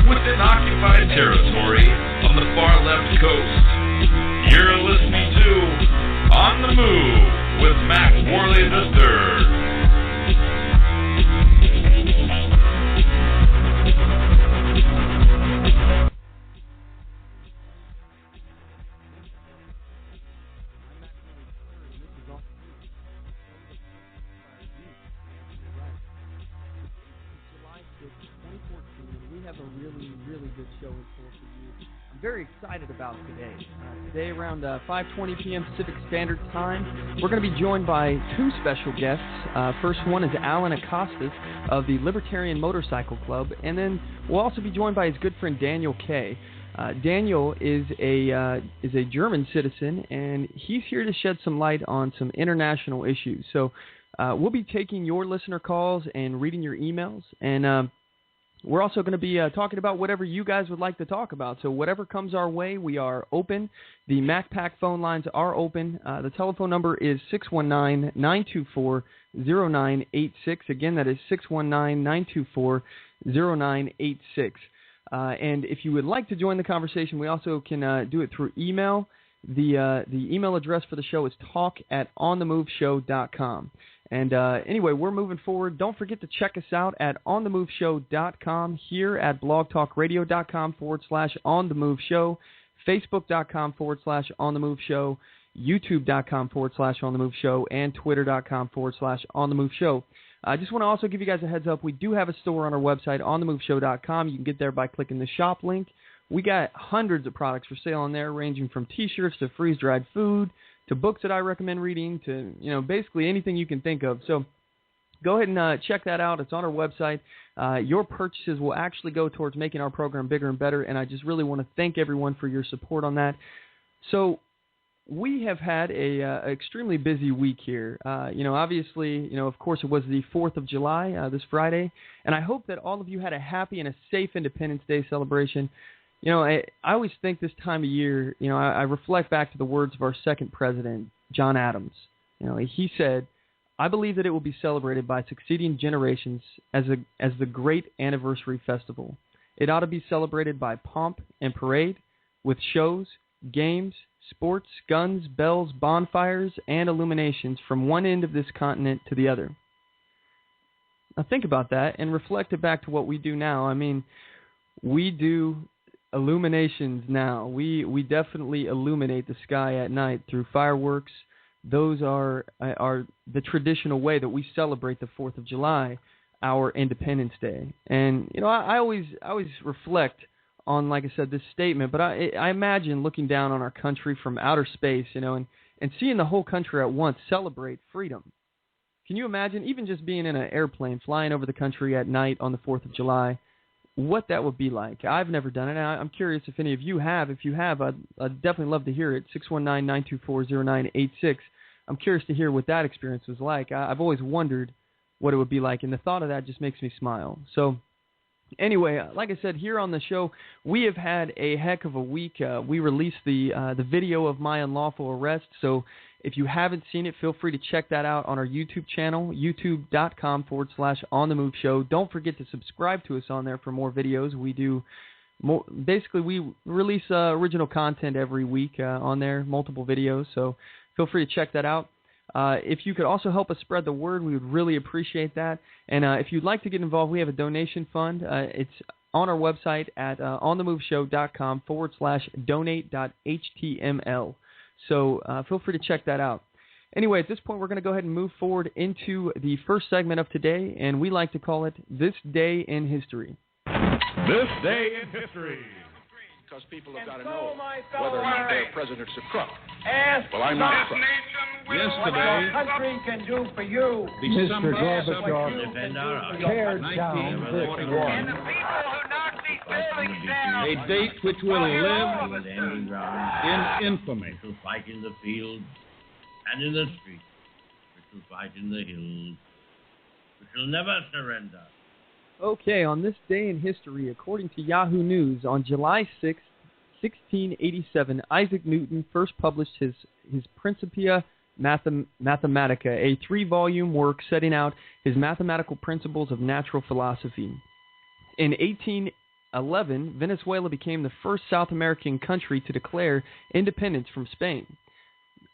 within occupied territory on the far left coast. You're listening to On the Move with Mack Worley III. Really good show in store for you. I'm very excited about today. Today around 5:20 p.m. Pacific Standard Time, we're going to be joined by two special guests. First one is Alan Acostas of the Libertarian Motorcycle Club, and then we'll also be joined by his good friend Daniel Kay. Daniel is a German citizen, and he's here to shed some light on some international issues. So we'll be taking your listener calls and reading your emails, and we're also going to be talking about whatever you guys would like to talk about. So whatever comes our way, we are open. The MacPack phone lines are open. The telephone number is 619-924-0986. Again, that is 619-924-0986. And if you would like to join the conversation, we also can do it through email. The email address for the show is talk@onthemoveshow.com. And anyway, we're moving forward. Don't forget to check us out at onthemoveshow.com, here at blogtalkradio.com/onthemoveshow, facebook.com/onthemoveshow, youtube.com/onthemoveshow, and twitter.com/onthemoveshow. I just want to also give you guys a heads up. We do have a store on our website, onthemoveshow.com. You can get there by clicking the shop link. We got hundreds of products for sale on there, ranging from T-shirts to freeze-dried food, to books that I recommend reading, to basically anything you can think of. So go ahead and check that out. It's on our website. Your purchases will actually go towards making our program bigger and better, and I just really want to thank everyone for your support on that. So we have had a extremely busy week here. Obviously, of course, it was the 4th of July this Friday, and I hope that all of you had a happy and a safe Independence Day celebration. I always think this time of year, I reflect back to the words of our second president, John Adams. He said, "I believe that it will be celebrated by succeeding generations as the great anniversary festival. It ought to be celebrated by pomp and parade, with shows, games, sports, guns, bells, bonfires, and illuminations from one end of this continent to the other." Now think about that and reflect it back to what we do now. I mean, we do illuminations now. We definitely illuminate the sky at night through fireworks. Those are the traditional way that we celebrate the 4th of July, our Independence Day. And I always reflect on, like I said, this statement, but I imagine looking down on our country from outer space, and seeing the whole country at once celebrate freedom. Can you imagine even just being in an airplane flying over the country at night on the 4th of July? What that would be like? I've never done it. I'm curious if any of you have. If you have, I'd definitely love to hear it. 619-924-0986. I'm curious to hear what that experience was like. I've always wondered what it would be like, and the thought of that just makes me smile. So anyway, like I said, here on the show, we have had a heck of a week. We released the video of my unlawful arrest, so if you haven't seen it, feel free to check that out on our YouTube channel, youtube.com/onthemoveshow. Don't forget to subscribe to us on there for more videos. We do more. Basically, we release original content every week on there, multiple videos, so feel free to check that out. If you could also help us spread the word, we would really appreciate that. And if you'd like to get involved, we have a donation fund. It's on our website at onthemoveshow.com/donate.html. So feel free to check that out. Anyway, at this point, we're going to go ahead and move forward into the first segment of today, and we like to call it This Day in History. This Day in History. Because people have got to know whether or not their president's a crook. Well, I'm not a crook. Yesterday, what our country can do for you. Mr. Gorbachev tears down this wall. And the people who knock these buildings down. A date which will live in infamy. We shall fight in the field and in the streets. We shall fight in the hills. We shall never surrender. Okay, on this day in history, according to Yahoo News, on July 6, 1687, Isaac Newton first published his Principia Mathematica, a 3-volume work setting out his mathematical principles of natural philosophy. In 1911, Venezuela became the first South American country to declare independence from Spain.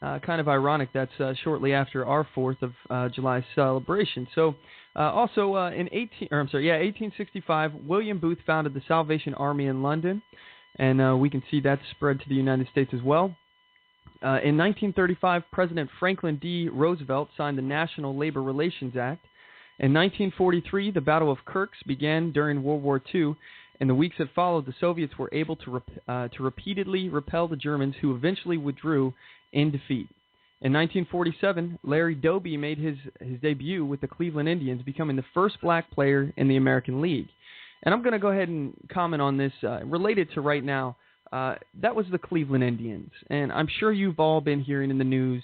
Kind of ironic that's shortly after our 4th of July celebration. So, also in 1865, William Booth founded the Salvation Army in London, and we can see that spread to the United States as well. In 1935, President Franklin D. Roosevelt signed the National Labor Relations Act. In 1943, the Battle of Kirks began during World War II. In the weeks that followed, the Soviets were able to repeatedly repel the Germans, who eventually withdrew in defeat. In 1947, Larry Doby made his debut with the Cleveland Indians, becoming the first black player in the American League. And I'm going to go ahead and comment on this related to right now. That was the Cleveland Indians, and I'm sure you've all been hearing in the news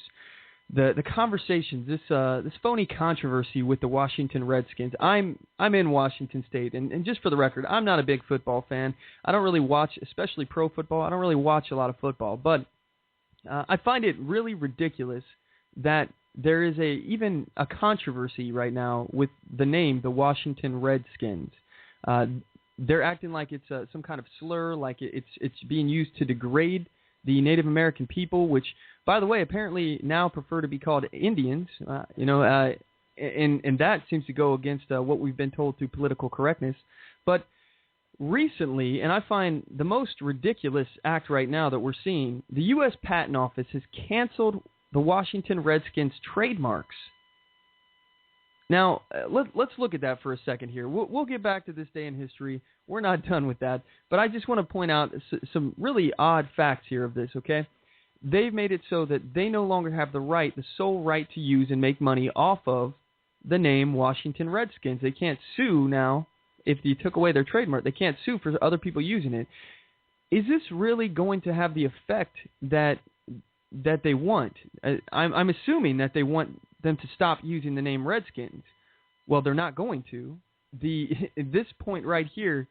the conversations, this phony controversy with the Washington Redskins. I'm in Washington State, and just for the record, I'm not a big football fan. I don't really watch, especially pro football. I don't really watch a lot of football, but I find it really ridiculous that there is even a controversy right now with the name, the Washington Redskins. They're acting like it's some kind of slur, like it's being used to degrade the Native American people, which, by the way, apparently now prefer to be called Indians. And that seems to go against what we've been told through political correctness. But recently, and I find the most ridiculous act right now that we're seeing, the U.S. Patent Office has canceled the Washington Redskins trademarks. Now, let's look at that for a second here. We'll get back to this day in history. We're not done with that. But I just want to point out some really odd facts here of this, okay? They've made it so that they no longer have the sole right to use and make money off of the name Washington Redskins. They can't sue now. If you took away their trademark, they can't sue for other people using it. Is this really going to have the effect that they want? I'm assuming that they want them to stop using the name Redskins. Well, they're not going to. At this point right here,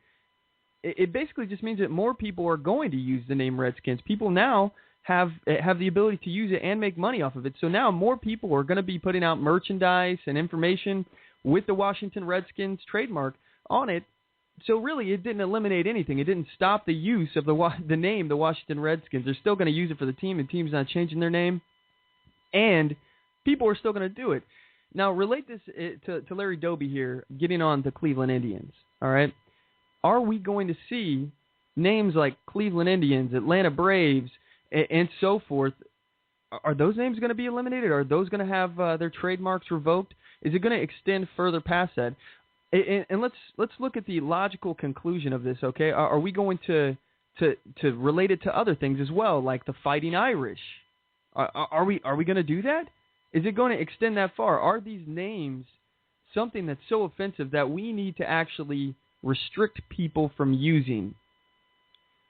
it basically just means that more people are going to use the name Redskins. People now have the ability to use it and make money off of it. So now more people are going to be putting out merchandise and information with the Washington Redskins trademark on it. So really, it didn't eliminate anything. It didn't stop the use of the name, the Washington Redskins. They're still going to use it for the team. The team's not changing their name. And people are still going to do it. Now, relate this to Larry Doby here, getting on the Cleveland Indians, all right? Are we going to see names like Cleveland Indians, Atlanta Braves, and so forth? Are those names going to be eliminated? Are those going to have their trademarks revoked? Is it going to extend further past that? And let's look at the logical conclusion of this, okay? Are we going to relate it to other things as well, like the Fighting Irish? Are we going to do that? Is it going to extend that far? Are these names something that's so offensive that we need to actually restrict people from using?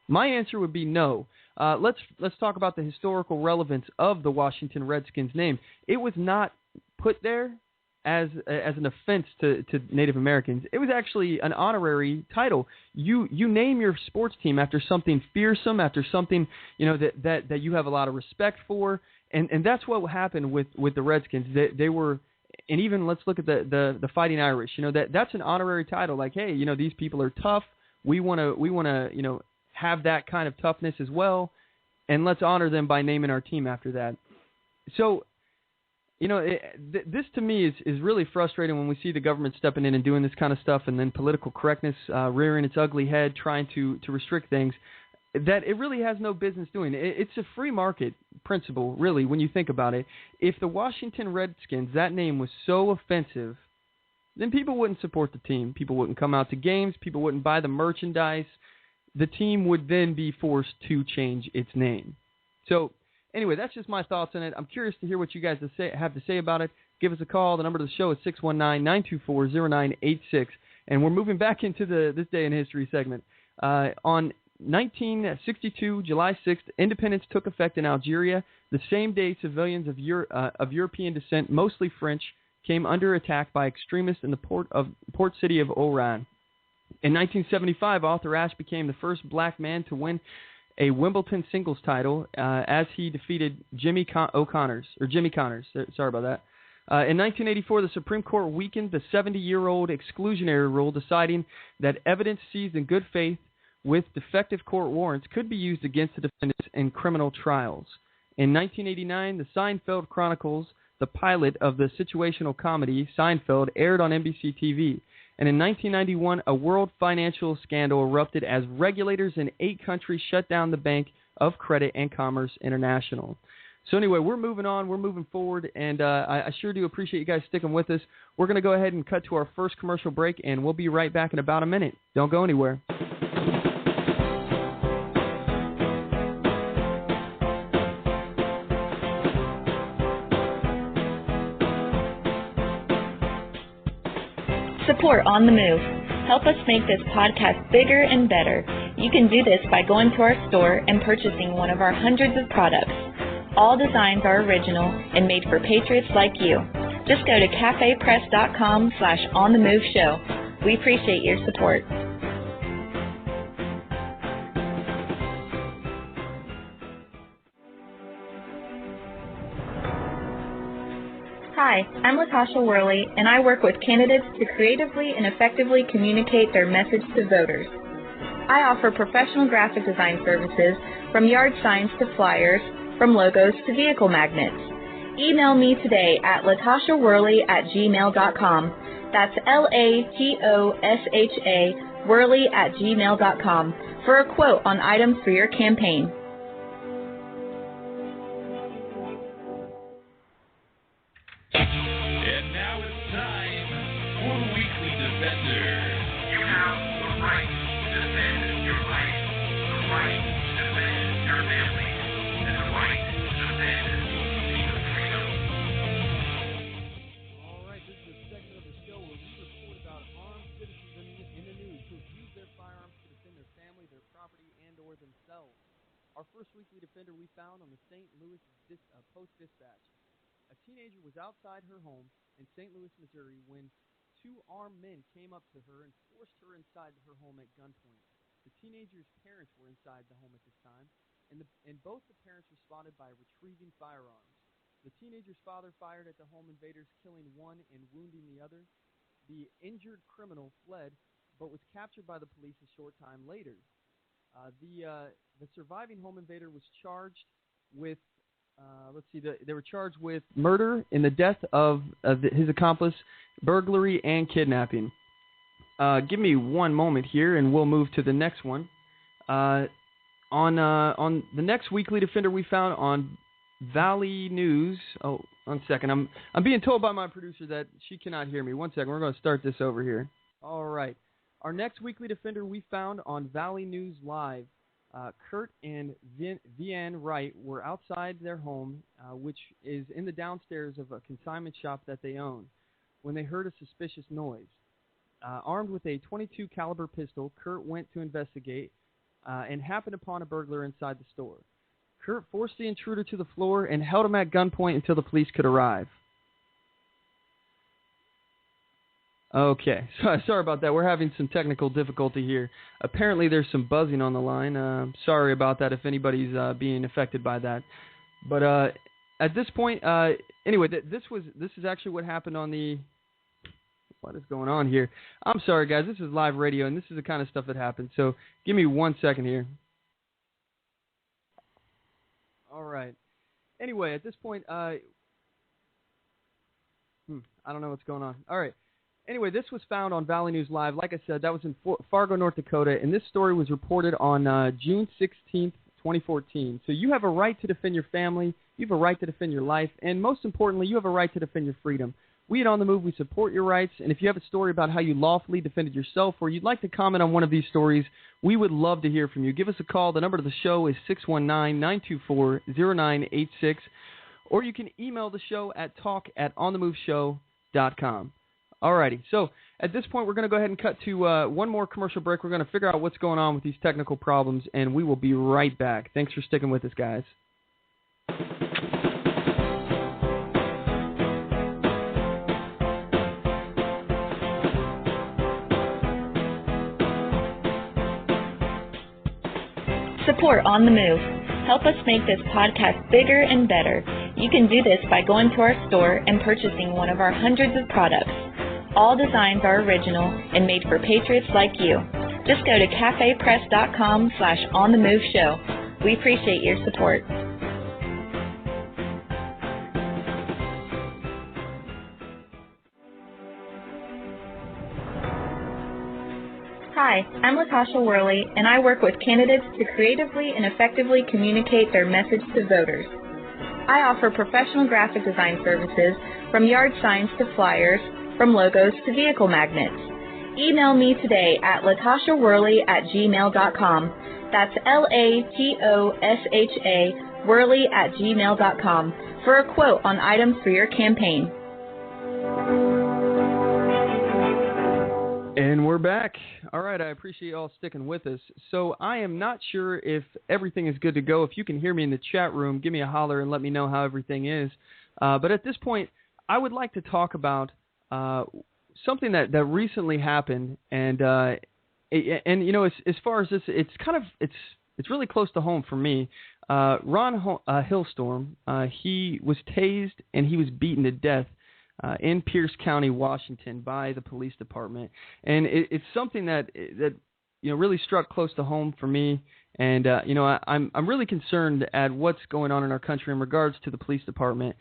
My answer would be no. Let's talk about the historical relevance of the Washington Redskins name. It was not put there as an offense to Native Americans. It was actually an honorary title. You name your sports team after something fearsome, after something that you have a lot of respect for, and that's what happened with the Redskins. They were, and even let's look at the Fighting Irish. That's an honorary title. Like, hey, these people are tough. We want to have that kind of toughness as well, and let's honor them by naming our team after that. So, this to me is really frustrating when we see the government stepping in and doing this kind of stuff, and then political correctness rearing its ugly head, trying to restrict things that it really has no business doing. It's a free market principle, really, when you think about it. If the Washington Redskins, that name was so offensive, then people wouldn't support the team. People wouldn't come out to games. People wouldn't buy the merchandise. The team would then be forced to change its name. So, anyway, that's just my thoughts on it. I'm curious to hear what you guys have to say about it. Give us a call. The number to the show is 619-924-0986. And we're moving back into this day in history segment. On 1962, July 6th, independence took effect in Algeria. The same day, civilians of European descent, mostly French, came under attack by extremists in the port city of Oran. In 1975, Arthur Ashe became the first black man to win a Wimbledon singles title as he defeated Jimmy Connors. Sorry about that. In 1984, the Supreme Court weakened the 70-year-old exclusionary rule, deciding that evidence seized in good faith with defective court warrants could be used against the defendants in criminal trials. In 1989, the Seinfeld Chronicles, the pilot of the situational comedy Seinfeld, aired on NBC TV. And in 1991, a world financial scandal erupted as regulators in 8 countries shut down the Bank of Credit and Commerce International. So anyway, we're moving on, we're moving forward, and I sure do appreciate you guys sticking with us. We're going to go ahead and cut to our first commercial break, and we'll be right back in about a minute. Don't go anywhere. Support On The Move. Help us make this podcast bigger and better. You can do this by going to our store and purchasing one of our hundreds of products. All designs are original and made for patriots like you. Just go to cafepress.com/onthemoveshow. We appreciate your support. Hi, I'm Latasha Worley, and I work with candidates to creatively and effectively communicate their message to voters. I offer professional graphic design services, from yard signs to flyers, from logos to vehicle magnets. Email me today at latashaworley@gmail.com. That's LATOSHA Worley@gmail.com for a quote on items for your campaign. And now it's time for Weekly Defender. You have the right to defend your life, the right to defend your family, and the right to defend your freedom. All right, this is a segment of the show where we report about armed citizens in the news who have used their firearms to defend their family, their property, and or themselves. Our first weekly defender we found on the St. Louis Post-Dispatch. A teenager was outside her home in St. Louis, Missouri, when 2 armed men came up to her and forced her inside her home at gunpoint. The teenager's parents were inside the home at this time, and both the parents responded by retrieving firearms. The teenager's father fired at the home invaders, killing one and wounding the other. The injured criminal fled, but was captured by the police a short time later. The surviving home invader was charged with they were charged with murder in the death of his accomplice, burglary, and kidnapping. Give me one moment here, and we'll move to the next one. On the next weekly defender we found on Valley News. Oh, 1 second. I'm being told by my producer that she cannot hear me. 1 second. We're going to start this over here. All right. Our next weekly defender we found on Valley News Live. Kurt and Vianne Wright were outside their home, which is in the downstairs of a consignment shop that they own, when they heard a suspicious noise. Armed with a .22 caliber pistol, Kurt went to investigate and happened upon a burglar inside the store. Kurt forced the intruder to the floor and held him at gunpoint until the police could arrive. Okay, sorry about that. We're having some technical difficulty here. Apparently there's some buzzing on the line. Sorry about that if anybody's being affected by that. But at this point, anyway, this is actually what happened on the... What is going on here? I'm sorry, guys. This is live radio, and this is the kind of stuff that happens. So give me 1 second here. All right. Anyway, at this point, I don't know what's going on. All right. Anyway, this was found on Valley News Live. Like I said, that was in Fargo, North Dakota, and this story was reported on June 16th, 2014. So you have a right to defend your family, you have a right to defend your life, and most importantly, you have a right to defend your freedom. We at On The Move, we support your rights, and if you have a story about how you lawfully defended yourself or you'd like to comment on one of these stories, we would love to hear from you. Give us a call. The number to the show is 619-924-0986, or you can email the show at talk@onthemoveshow.com. Alrighty, so at this point, we're going to go ahead and cut to one more commercial break. We're going to figure out what's going on with these technical problems, and we will be right back. Thanks for sticking with us, guys. Support On The Move. Help us make this podcast bigger and better. You can do this by going to our store and purchasing one of our hundreds of products. All designs are original and made for patriots like you. Just go to cafepress.com/onthemoveshow. We appreciate your support. Hi, I'm Latasha Worley, and I work with candidates to creatively and effectively communicate their message to voters. I offer professional graphic design services from yard signs to flyers, from logos to vehicle magnets. Email me today at latashaworley@gmail.com. That's LATOSHA Worley@gmail.com for a quote on items for your campaign. And we're back. All right, I appreciate you all sticking with us. So I am not sure if everything is good to go. If you can hear me in the chat room, give me a holler and let me know how everything is. But at this point, I would like to talk about something that recently happened, and you know, as far as this, it's really close to home for me. Ron Hillstorm, he was tased and he was beaten to death in Pierce County, Washington, by the police department, and it's something that you know really struck close to home for me. And you know, I'm really concerned at what's going on in our country in regards to the police department.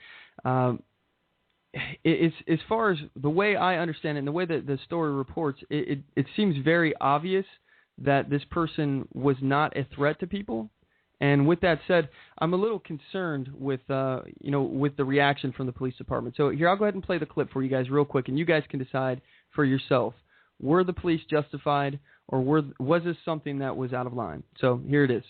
It's, as far as the way I understand it and the way that the story reports, it seems very obvious that this person was not a threat to people. And with that said, I'm a little concerned with you know, with the reaction from the police department. So here, I'll go ahead and play the clip for you guys real quick, and you guys can decide for yourself: were the police justified, or was this something that was out of line? So here it is.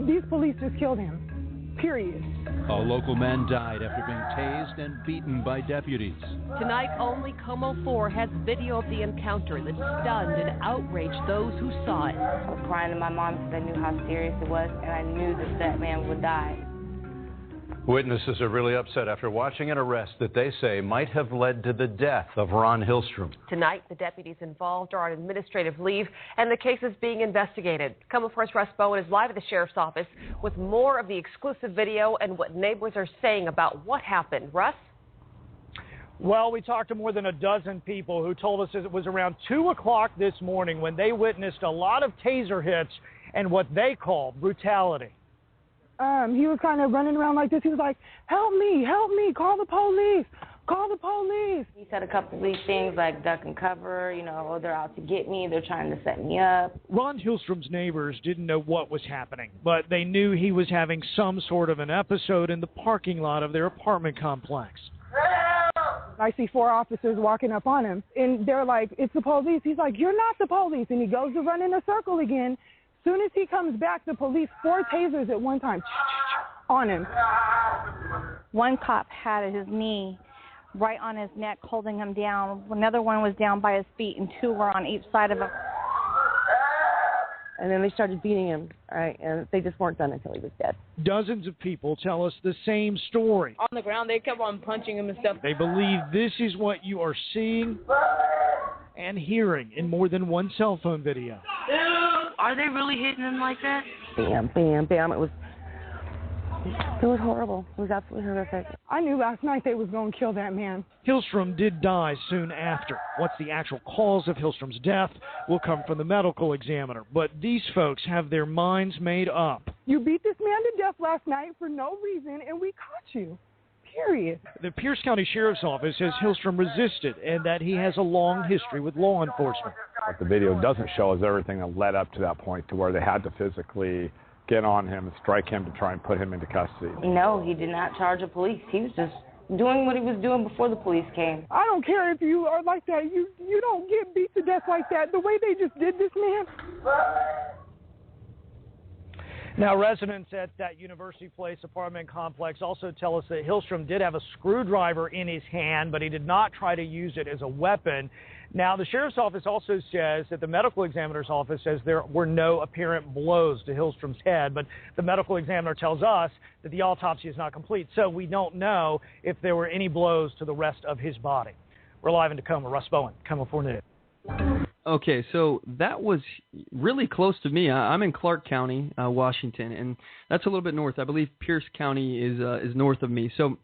These police just killed him. Period. A local man died after being tased and beaten by deputies. Tonight, only Como 4 has video of the encounter that stunned and outraged those who saw it. I was crying to my mom because I knew how serious it was, and I knew that man would die. Witnesses are really upset after watching an arrest that they say might have led to the death of Ron Hillstrom. Tonight, the deputies involved are on administrative leave, and the case is being investigated. Como 4's Russ Bowen is live at the sheriff's office with more of the exclusive video and what neighbors are saying about what happened. Russ? Well, we talked to more than a dozen people who told us it was around 2 o'clock this morning when they witnessed a lot of taser hits and what they call brutality. He was kind of running around like this. He was like, help me, call the police, call the police. He said a couple of these things like duck and cover, you know, they're out to get me, they're trying to set me up. Ron Hillstrom's neighbors didn't know what was happening, but they knew he was having some sort of an episode in the parking lot of their apartment complex. I see 4 officers walking up on him, and they're like, it's the police. He's like, you're not the police, and he goes to run in a circle again. Soon as he comes back, the police 4 tasers at one time on him. One cop had his knee right on his neck, holding him down. Another one was down by his feet, and 2 were on each side of him. And then they started beating him, right? And they just weren't done until he was dead. Dozens of people tell us the same story. On the ground, they kept on punching him and stuff. They believe this is what you are seeing and hearing in more than one cell phone video. Are they really hitting him like that? Bam, bam, bam. It was horrible. It was absolutely horrific. I knew last night they was going to kill that man. Hillstrom did die soon after. What's the actual cause of Hillstrom's death will come from the medical examiner. But these folks have their minds made up. You beat this man to death last night for no reason, and we caught you. Period. The Pierce County Sheriff's Office says Hillstrom resisted and that he has a long history with law enforcement. What the video doesn't show is everything that led up to that point, to where they had to physically get on him and strike him to try and put him into custody. No, he did not charge the police. He was just doing what he was doing before the police came. I don't care if you are like that. You don't get beat to death like that. The way they just did this man. Now, residents at that University Place apartment complex also tell us that Hillstrom did have a screwdriver in his hand, but he did not try to use it as a weapon. Now, the sheriff's office also says that the medical examiner's office says there were no apparent blows to Hillstrom's head, but the medical examiner tells us that the autopsy is not complete, so we don't know if there were any blows to the rest of his body. We're live in Tacoma. Russ Bowen, Como 4 News. Okay, so that was really close to me. I'm in Clark County, Washington, and that's a little bit north. I believe Pierce County is north of me. So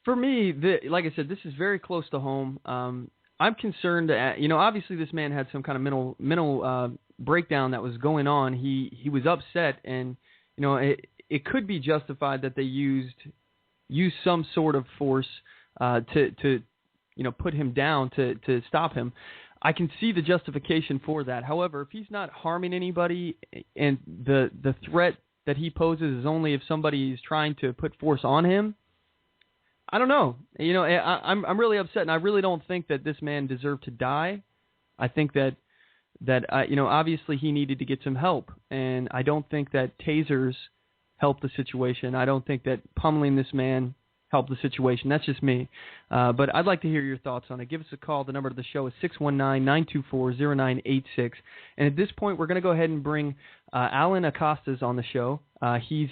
for me, like I said, this is very close to home. I'm concerned. Obviously this man had some kind of mental breakdown that was going on. He was upset, and it could be justified that they used some sort of force to put him down to stop him. I can see the justification for that. However, if he's not harming anybody and the threat that he poses is only if somebody is trying to put force on him, I don't know. I'm really upset, and I really don't think that this man deserved to die. I think that obviously he needed to get some help, and I don't think that tasers helped the situation. I don't think that pummeling this man help the situation. That's just me. But I'd like to hear your thoughts on it. Give us a call. The number to the show is 619-924-0986. And at this point, we're going to go ahead and bring Alan Acosta's on the show. He's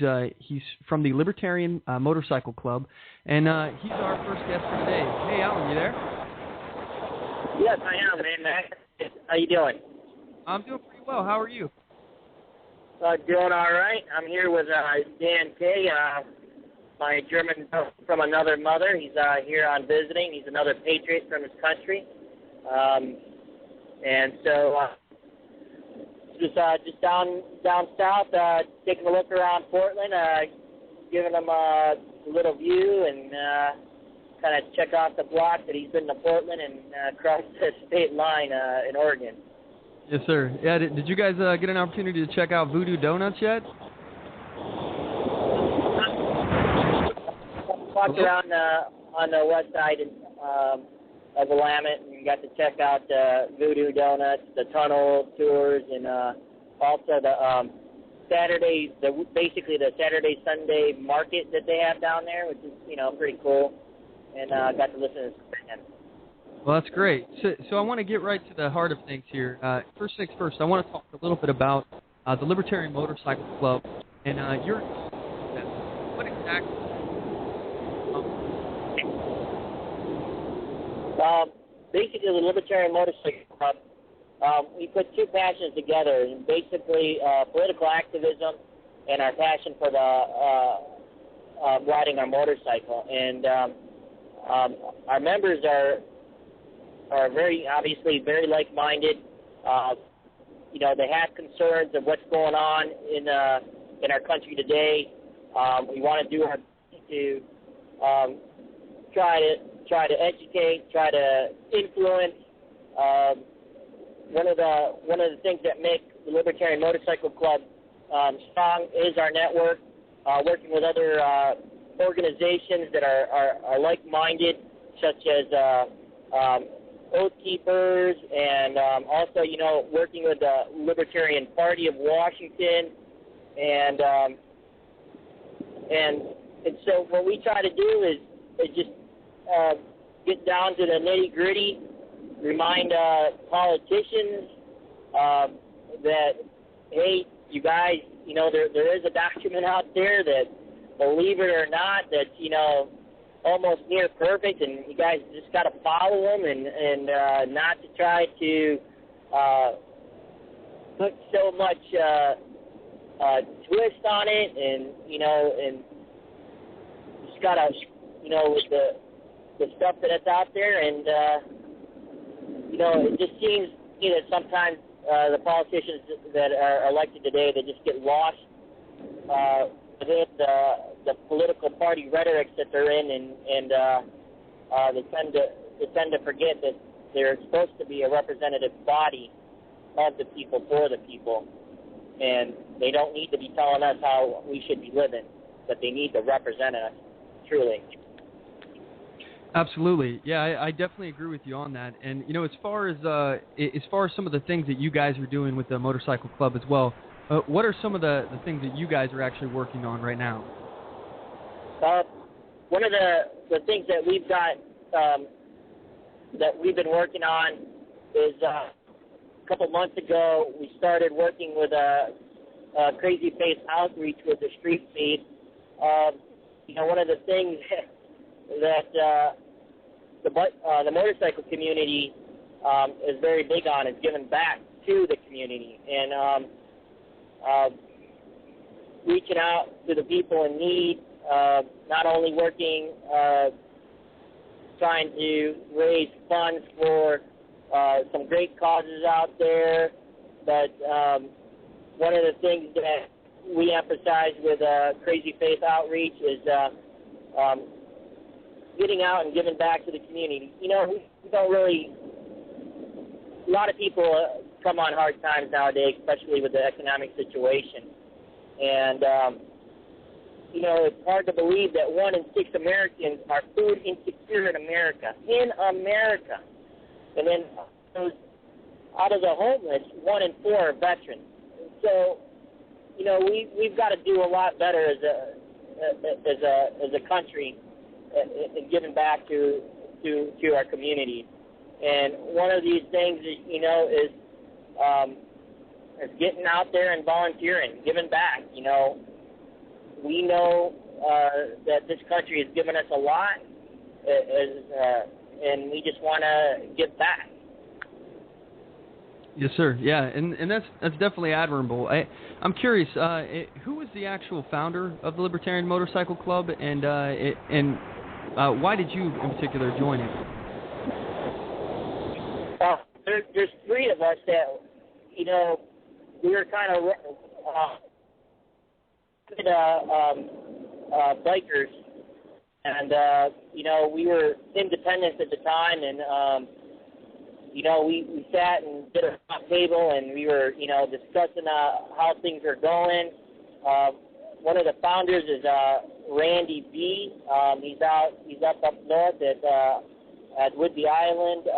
from the Libertarian Motorcycle Club, and he's our first guest for today. Hey, Alan, you there? Yes, I am, man. How you doing? I'm doing pretty well. How are you? Doing all right. I'm here with Dan Kay, my German from another mother. He's here on visiting. He's another patriot from his country. And so just down south, taking a look around Portland, giving him a little view and kind of check off the block that he's been to Portland and across the state line in Oregon. Yes, sir. Yeah, did you guys get an opportunity to check out Voodoo Donuts yet? Walked around on the west side of Willamette and got to check out Voodoo Donuts, the tunnel tours, and also the basically the Saturday Sunday market that they have down there, which is pretty cool. And got to listen to Spreaker. Well, that's great. So I want to get right to the heart of things here. First things first, I want to talk a little bit about the Libertarian Motorcycle Club and your what exactly. Basically, the Libertarian Motorcycle Club, we put two passions together, and basically political activism and our passion for the riding our motorcycle. And our members are very obviously very like-minded. They have concerns of what's going on in our country today. We want to do our best to try to educate, try to influence. One of the things that make the Libertarian Motorcycle Club strong is our network, working with other organizations that are like-minded, such as Oath Keepers, and also working with the Libertarian Party of Washington, and so what we try to do is just get down to the nitty-gritty, remind politicians that, hey, you guys, there is a document out there that, believe it or not, that's, almost near perfect, and you guys just got to follow them and not to try to put so much twist on it, and, and just got to, with the stuff that's out there, and it just seems that sometimes the politicians that are elected today, they just get lost within the political party rhetorics that they're in, and they tend to forget that they're supposed to be a representative body of the people for the people, and they don't need to be telling us how we should be living, but they need to represent us truly. Absolutely, yeah, I definitely agree with you on that. And as far as some of the things that you guys are doing with the motorcycle club as well, what are some of the things that you guys are actually working on right now? One of the things that we've got that we've been working on is a couple months ago we started working with a Crazy Face Outreach with the street feed. One of the things that the motorcycle community is very big on is giving back to the community and reaching out to the people in need, not only working, trying to raise funds for some great causes out there, but one of the things that we emphasize with Crazy Faith Outreach is getting out and giving back to the community. You know, we don't really, a lot of people come on hard times nowadays, especially with the economic situation. And, you know, it's hard to believe that 1 in 6 Americans are food insecure in America. And then out of the homeless, 1 in 4 are veterans. So, you know, we've got to do a lot better as a country in giving back to our community. And one of these things, you know, is getting out there and volunteering, giving back. You know, we know that this country has given us a lot, and we just want to give back. Yes, sir. Yeah, and that's definitely admirable. I'm curious, who was the actual founder of the Libertarian Motorcycle Club, and why did you in particular join it? There's 3 of us that, you know, we were kind of good bikers, and you know, we were independent at the time, and you know, we sat and did a round table, and we were, you know, discussing how things are going. One of the founders is Randy B. He's up north at Whidbey Island.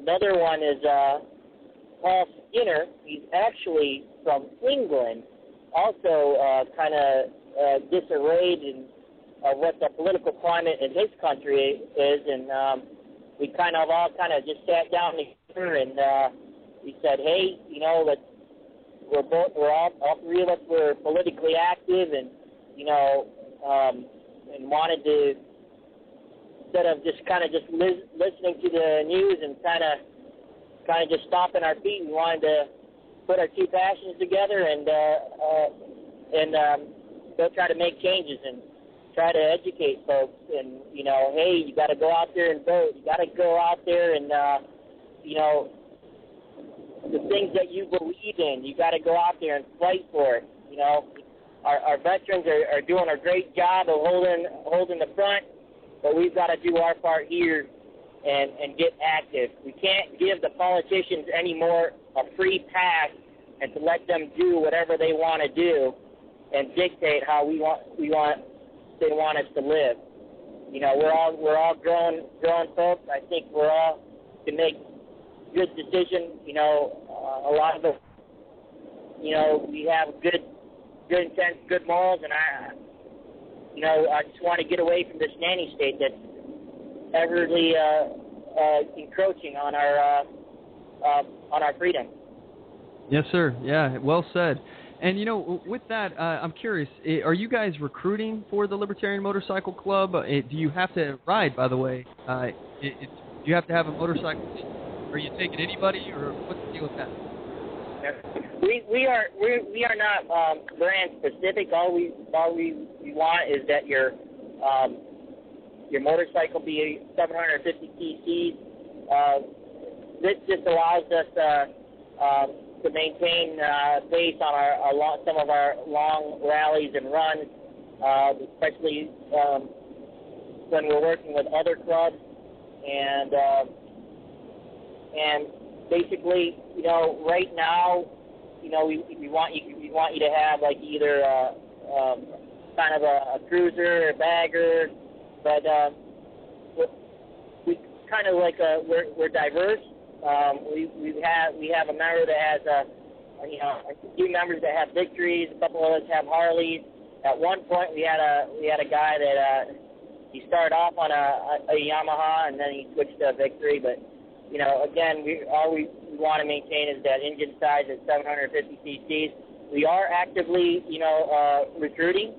Another one is Paul Skinner. He's actually from England, also kind of disarrayed in what the political climate in his country is, and we all just sat down together, and we said, hey, you know, all 3 of us were politically active, and you know, and wanted to, instead of just listening to the news and kind of just stomping our feet, we wanted to put our 2 passions together and go try to make changes and try to educate folks. And you know, hey, you got to go out there and vote. You got to go out there and you know, the things that you believe in, you got to go out there and fight for it. You know, our veterans are doing a great job of holding the front, but we've got to do our part here and get active. We can't give the politicians anymore a free pass and to let them do whatever they want to do and dictate how they want us to live. You know, we're all grown folks. I think we're all can make good decisions. You know, a lot of us, you know, we have good intent, good morals, and I just want to get away from this nanny state that's everly encroaching on our freedom. Yes, sir. Yeah, well said. And, you know, with that, I'm curious, are you guys recruiting for the Libertarian Motorcycle Club? Do you have to ride, by the way? Do you have to have a motorcycle? Are you taking anybody, or what's the deal with that? We are not brand specific. All we want is that your motorcycle be 750 cc's. This just allows us to maintain pace on some of our long rallies and runs, especially when we're working with other clubs, and basically, you know, right now, you know, we want you to have like either kind of a cruiser or a bagger, but we kind of like we're diverse. We have a member that has a few members that have Victories, a couple of us have Harleys. At one point, we had a guy that he started off on a Yamaha and then he switched to a Victory. But you know, again, all we want to maintain is that engine size at 750 cc's. We are actively, you know, recruiting,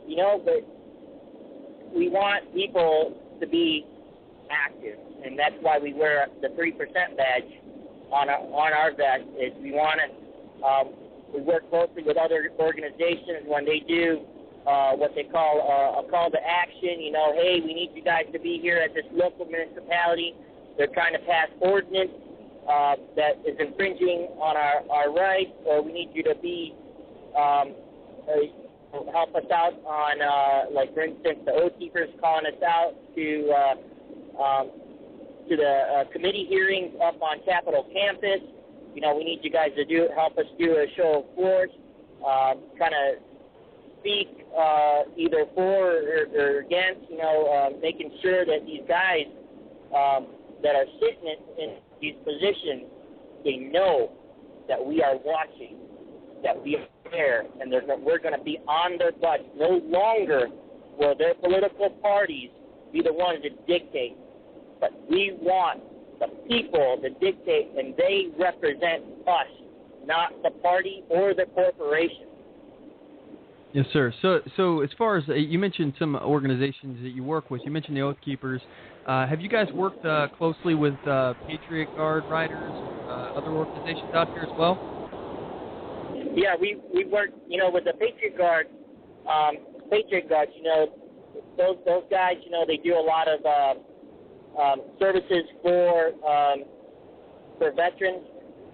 you know, but we want people to be active, and that's why we wear the 3% badge on our vest. Is we want to we work closely with other organizations when they do what they call a call to action. You know, hey, we need you guys to be here at this local municipality. They're trying to pass ordinance that is infringing on our rights, or we need you to be help us out on, like, for instance, the Oath Keepers calling us out to the committee hearings up on Capitol campus. You know, we need you guys to help us do a show of force, kind of speak either for or against, you know, making sure that these guys that are sitting in these positions, they know that we are watching, that we are there, and we're going to be on their butts. No longer will their political parties be the ones that dictate, but we want the people to dictate, and they represent us, not the party or the corporation. Yes, sir. So as far as you mentioned some organizations that you work with, you mentioned the Oath Keepers. Have you guys worked closely with Patriot Guard riders, other organizations out here as well? Yeah, we work, you know, with the Patriot Guard. Patriot Guards, you know, those guys, you know, they do a lot of services for veterans.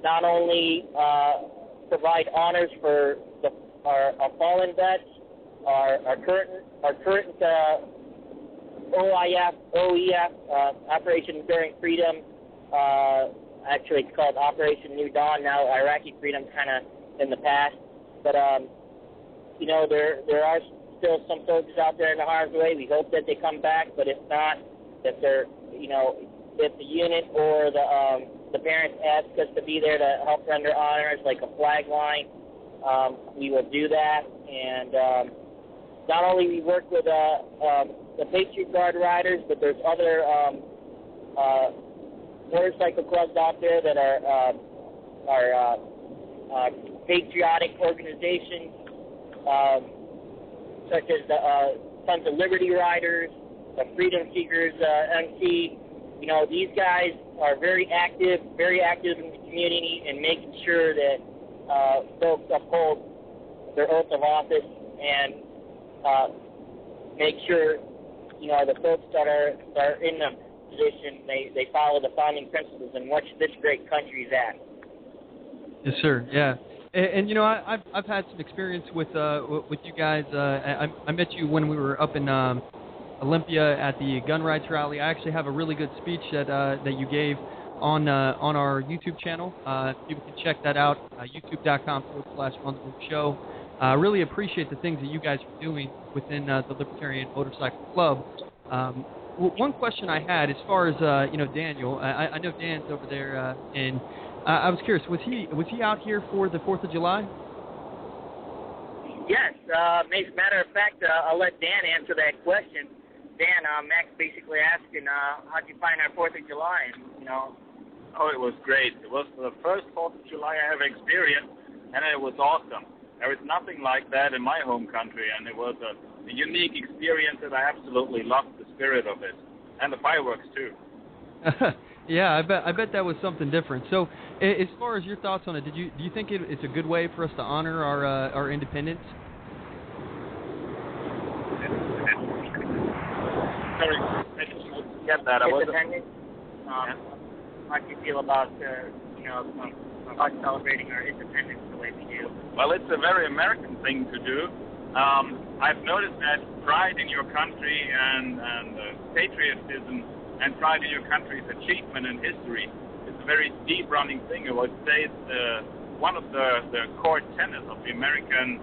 Not only provide honors for our fallen vets, our current OEF, Operation Enduring Freedom. Actually, it's called Operation New Dawn now. Iraqi Freedom, kind of in the past, but you know, there are still some soldiers out there in the harm's way. We hope that they come back, but if not, that they're, you know, if the unit or the parents ask us to be there to help render honors, like a flag line, we will do that. And not only we work with the Patriot Guard riders, but there's other motorcycle clubs out there that are patriotic organizations, such as the Sons of Liberty Riders, the Freedom Seekers, MC. You know, these guys are very active in the community and making sure that folks uphold their oath of office and make sure, you know, the folks that are in the position, they follow the founding principles in which this great country is at. Yes, sir. Yeah, and you know, I've had some experience with you guys. I met you when we were up in Olympia at the gun rights rally. I actually have a really good speech that you gave on our YouTube channel. People can check that out. YouTube.com/OnTheMoveShow. I really appreciate the things that you guys are doing within the Libertarian Motorcycle Club. One question I had, as far as you know, Daniel. I know Dan's over there, and I was curious. Was he out here for the 4th of July? Yes. As a matter of fact, I'll let Dan answer that question. Dan, Mack's basically asking, how'd you find our 4th of July? And, you know. Oh, it was great. It was the first 4th of July I ever experienced, and it was awesome. There is nothing like that in my home country, and it was a unique experience that I absolutely loved the spirit of it, and the fireworks too. Yeah, I bet that was something different. So, as far as your thoughts on it, do you think it's a good way for us to honor our independence? Sorry, I didn't get that. Independence. How do you feel about you know, us celebrating our independence the way we do? Well, it's a very American thing to do. I've noticed that pride in your country and patriotism and pride in your country's achievement in history is a very deep-running thing. I would say it's one of the core tenets of the American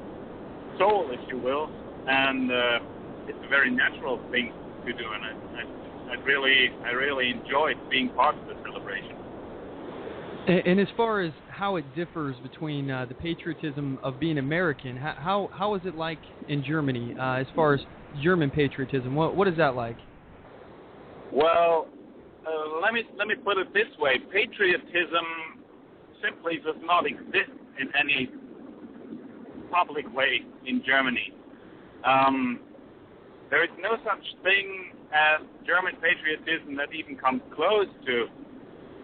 soul, if you will, and it's a very natural thing to do, and I really enjoyed being part of the celebration. And as far as how it differs between the patriotism of being American, how is it like in Germany as far as German patriotism? What is that like? Well, let me put it this way: patriotism simply does not exist in any public way in Germany. There is no such thing as German patriotism that even comes close to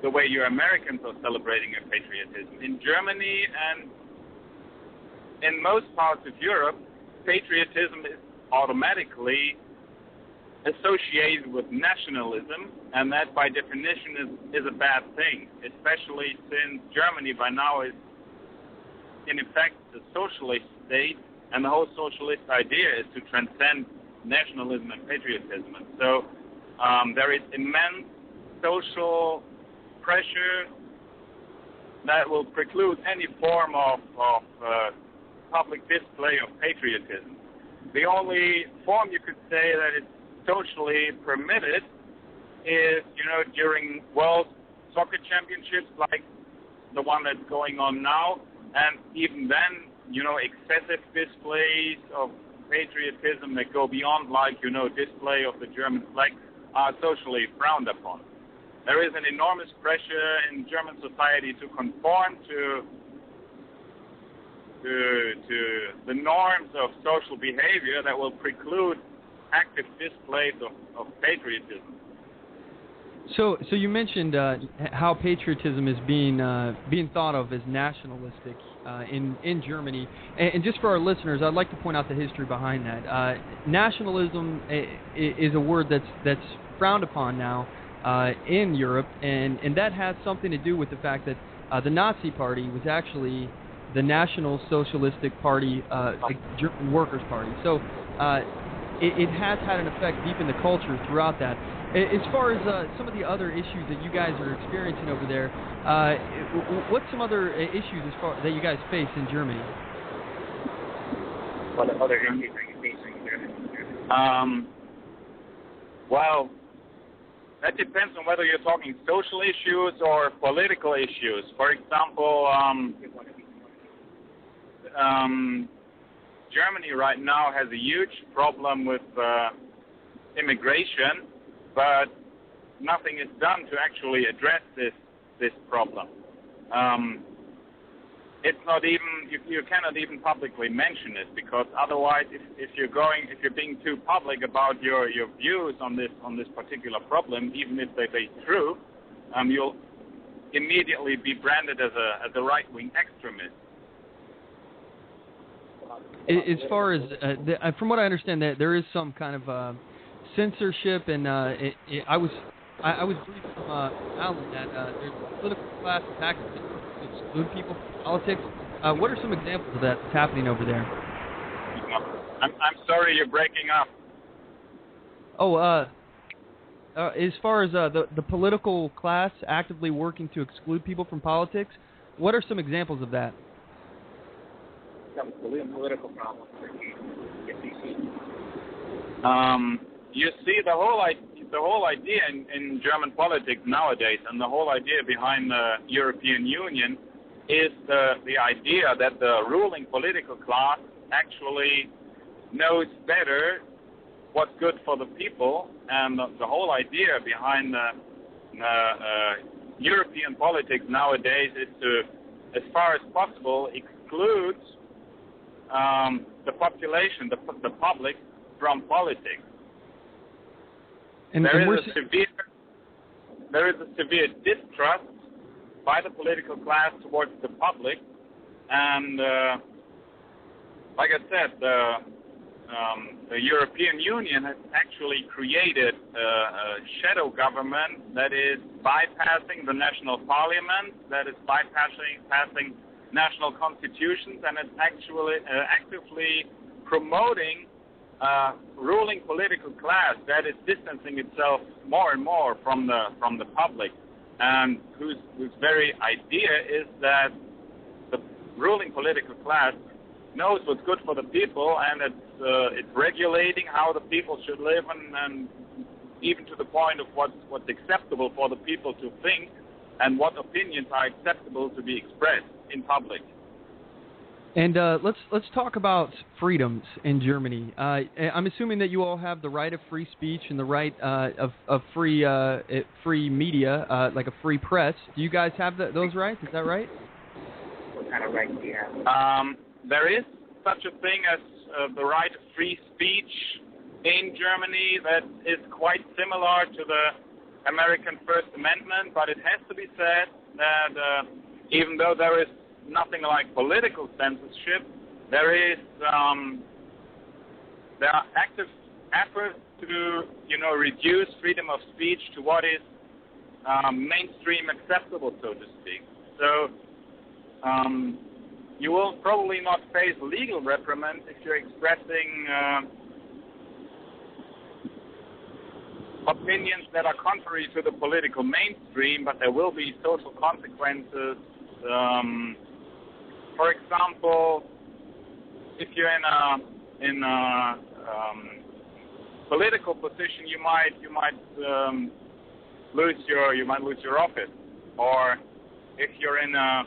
the way you Americans are celebrating your patriotism. In Germany and in most parts of Europe, patriotism is automatically associated with nationalism, and that by definition is a bad thing, especially since Germany by now is in effect a socialist state, and the whole socialist idea is to transcend nationalism and patriotism. And so there is immense social pressure that will preclude any form of public display of patriotism. The only form you could say that is socially permitted is, during World Soccer Championships like the one that's going on now, and even then, excessive displays of patriotism that go beyond, display of the German flag are socially frowned upon. There is an enormous pressure in German society to conform to the norms of social behavior that will preclude active displays of patriotism. So you mentioned how patriotism is being thought of as nationalistic in Germany, and just for our listeners, I'd like to point out the history behind that. Nationalism is a word that's frowned upon now in Europe, and that has something to do with the fact that the Nazi Party was actually the National Socialistic Party, the German Workers' Party. So it has had an effect deep in the culture throughout that. As far as some of the other issues that you guys are experiencing over there, what's some other issues that you guys face in Germany? What other issues are you facing in Germany? Well, that depends on whether you're talking social issues or political issues. For example, Germany right now has a huge problem with immigration, but nothing is done to actually address this problem. It's not even you cannot even publicly mention it, because otherwise, if you're being too public about your views on this particular problem, even if they're true, you'll immediately be branded as a right-wing extremist. As far as from what I understand, that there is some kind of censorship, and I was briefed from Alan that there's a political class attack to exclude people from politics. What are some examples of that that's happening over there? I'm sorry, you're breaking up. Oh, as far as the political class actively working to exclude people from politics, what are some examples of that? Some political problems that you see. You see, the whole idea in German politics nowadays, and the whole idea behind the European Union, is the idea that the ruling political class actually knows better what's good for the people, and the whole idea behind the European politics nowadays is to, as far as possible, exclude the population, the public, from politics. And there is a severe distrust by the political class towards the public, and like I said, the European Union has actually created a shadow government that is bypassing the national parliament, that is bypassing national constitutions, and is actually actively promoting ruling political class that is distancing itself more and more from the public, and whose very idea is that the ruling political class knows what's good for the people, and it's regulating how the people should live, and even to the point of what's acceptable for the people to think, and what opinions are acceptable to be expressed in public. And let's talk about freedoms in Germany. I'm assuming that you all have the right of free speech and the right of free media, like a free press. Do you guys have those rights? Is that right? What kind of rights do you have? There is such a thing as the right of free speech in Germany that is quite similar to the American First Amendment, but it has to be said that even though there is nothing like political censorship, there are active efforts to, reduce freedom of speech to what is mainstream acceptable, so to speak. So you will probably not face legal reprimand if you're expressing opinions that are contrary to the political mainstream, but there will be social consequences. For example, if you're in a political position, you might lose your office, or if you're in a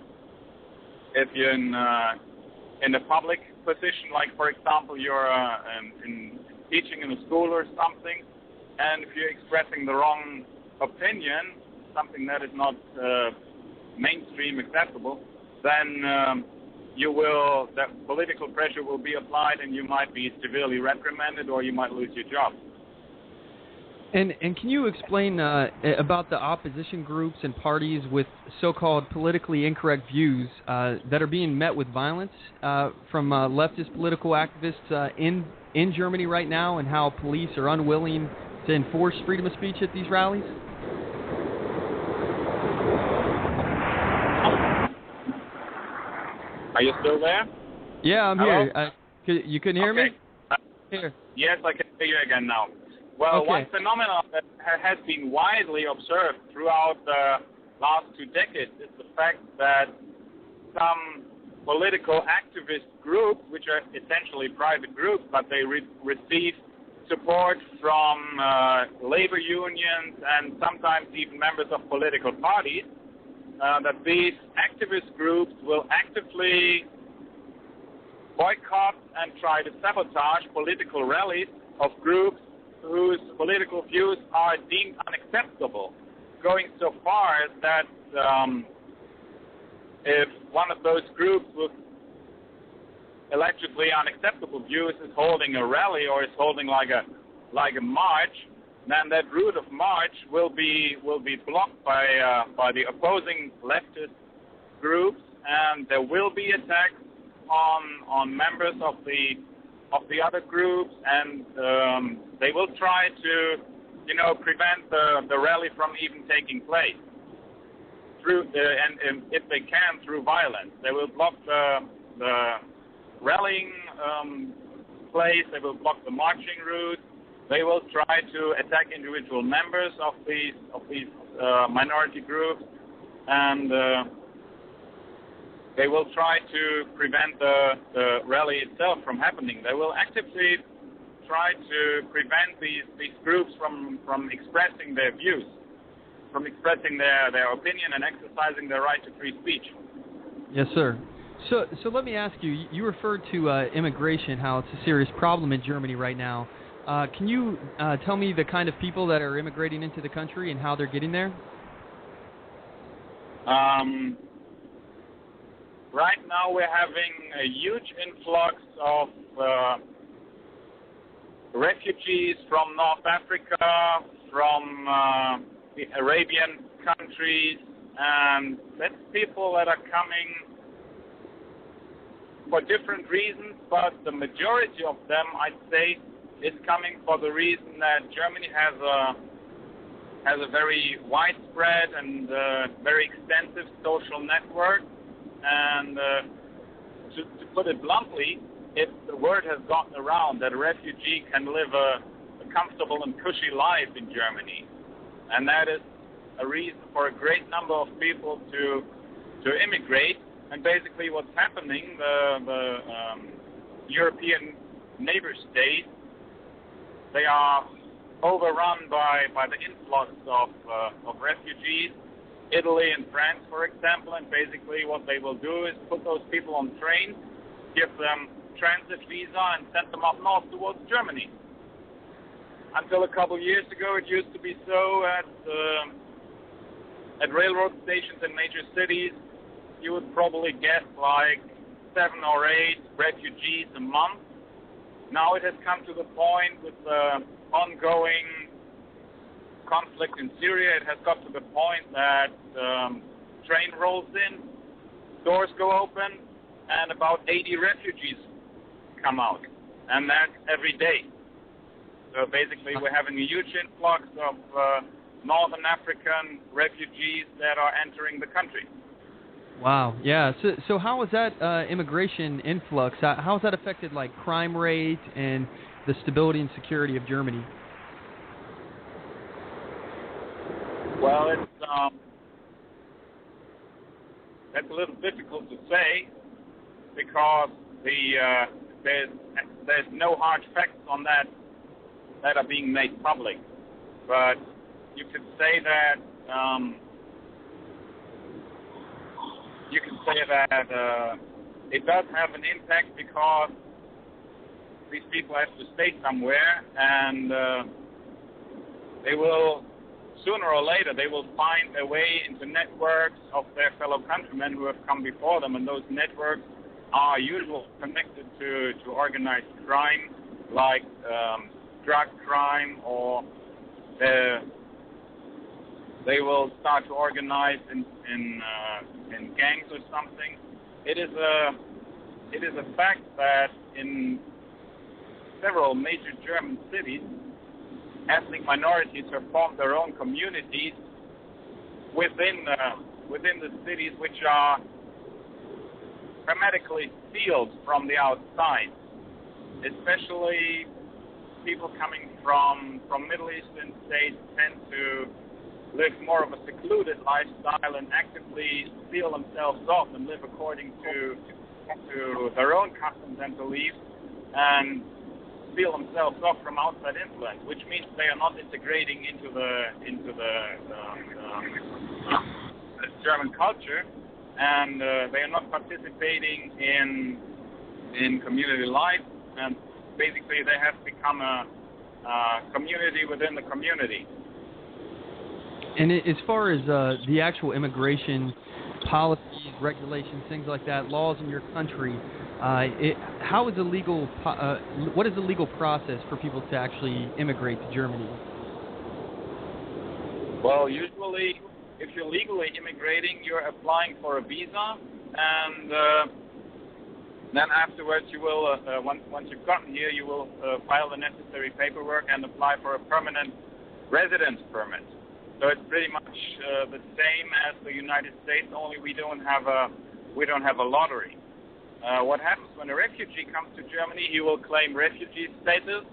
public position, like for example you're in teaching in a school or something, and if you're expressing the wrong opinion, something that is not mainstream acceptable, then that political pressure will be applied, and you might be severely reprimanded, or you might lose your job. And can you explain about the opposition groups and parties with so-called politically incorrect views that are being met with violence from leftist political activists in Germany right now, and how police are unwilling to enforce freedom of speech at these rallies? Are you still there? Yeah, I'm Hello? here. You couldn't hear me? Here. Yes, I can hear you again now. Well, okay. One phenomenon that has been widely observed throughout the last 2 decades is the fact that some political activist groups, which are essentially private groups, but they receive support from labor unions and sometimes even members of political parties, that these activist groups will actively boycott and try to sabotage political rallies of groups whose political views are deemed unacceptable, going so far as that if one of those groups with allegedly unacceptable views is holding a rally or is holding like a march, then that route of march will be blocked by the opposing leftist groups, and there will be attacks on members of the other groups, and they will try to prevent the rally from even taking place through and if they can, through violence. They will block the rallying place. They will block the marching route. They will try to attack individual members of these minority groups, and they will try to prevent the rally itself from happening. They will actively try to prevent these groups from expressing their views, from expressing their opinion and exercising their right to free speech. Yes, sir. So let me ask you, you referred to immigration, how it's a serious problem in Germany right now. Can you tell me the kind of people that are immigrating into the country and how they're getting there? Right now we're having a huge influx of refugees from North Africa, from the Arabian countries, and that's people that are coming for different reasons, but the majority of them, I'd say, is coming for the reason that Germany has a very widespread and very extensive social network, and to put it bluntly, if the word has gotten around that a refugee can live a comfortable and cushy life in Germany, and that is a reason for a great number of people to immigrate. And basically what's happening, the European neighbor states, they are overrun by the influx of refugees. Italy and France, for example, and basically what they will do is put those people on trains, give them transit visa, and send them up north towards Germany. Until a couple years ago, it used to be so at railroad stations in major cities, you would probably get like 7 or 8 refugees a month now it has come to the point with the ongoing conflict in Syria. It has got to the point that train rolls in, doors go open, and about 80 refugees come out, and that's every day. So basically, we're having a huge influx of Northern African refugees that are entering the country. Wow. Yeah. So how has that immigration influx? How has that affected like crime rate and the stability and security of Germany? Well, that's a little difficult to say because there's no hard facts on that are being made public. But you could say that it does have an impact because these people have to stay somewhere, and they will, sooner or later, they will find their way into networks of their fellow countrymen who have come before them, and those networks are usually connected to organized crime, like drug crime, or they will start to organize in gangs or something. It is a fact that in several major German cities, ethnic minorities have formed their own communities within the cities, which are hermetically sealed from the outside. Especially people coming from Middle Eastern states tend to live more of a secluded lifestyle and actively seal themselves off and live according to their own customs and beliefs, and seal themselves off from outside influence, which means they are not integrating into the German culture, and they are not participating in community life, and basically they have become a community within the community. And as far as the actual immigration policies, regulations, things like that, laws in your country, how is the legal? What is the legal process for people to actually immigrate to Germany? Well, usually, if you're legally immigrating, you're applying for a visa, and then afterwards, you will, once you've gotten here, you will file the necessary paperwork and apply for a permanent residence permit. So it's pretty much the same as the United States, only we don't have a lottery. What happens when a refugee comes to Germany? He will claim refugee status,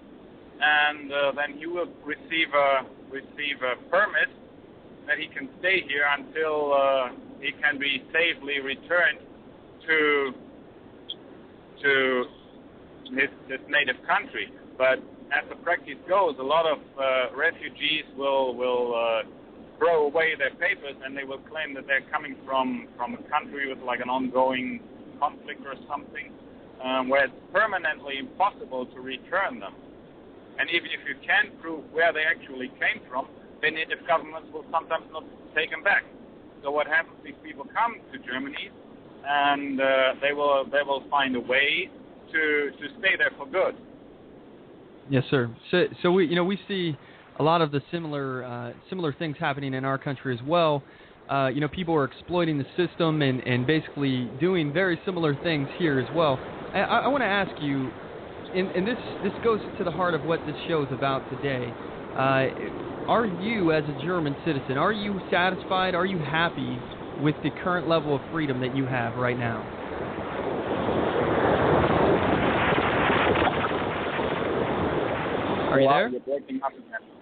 and then he will receive a permit that he can stay here until he can be safely returned to his native country. But as the practice goes, a lot of refugees will throw away their papers, and they will claim that they're coming from a country with like an ongoing conflict or something, where it's permanently impossible to return them. And even if you can prove where they actually came from, the native governments will sometimes not take them back. So what happens? These people come to Germany, and they will find a way to stay there for good. Yes, sir. So we see a lot of the similar things happening in our country as well. People are exploiting the system and basically doing very similar things here as well. I want to ask you, and this goes to the heart of what this show is about today. Are you, as a German citizen, are you satisfied? Are you happy with the current level of freedom that you have right now? Are you there? You're breaking up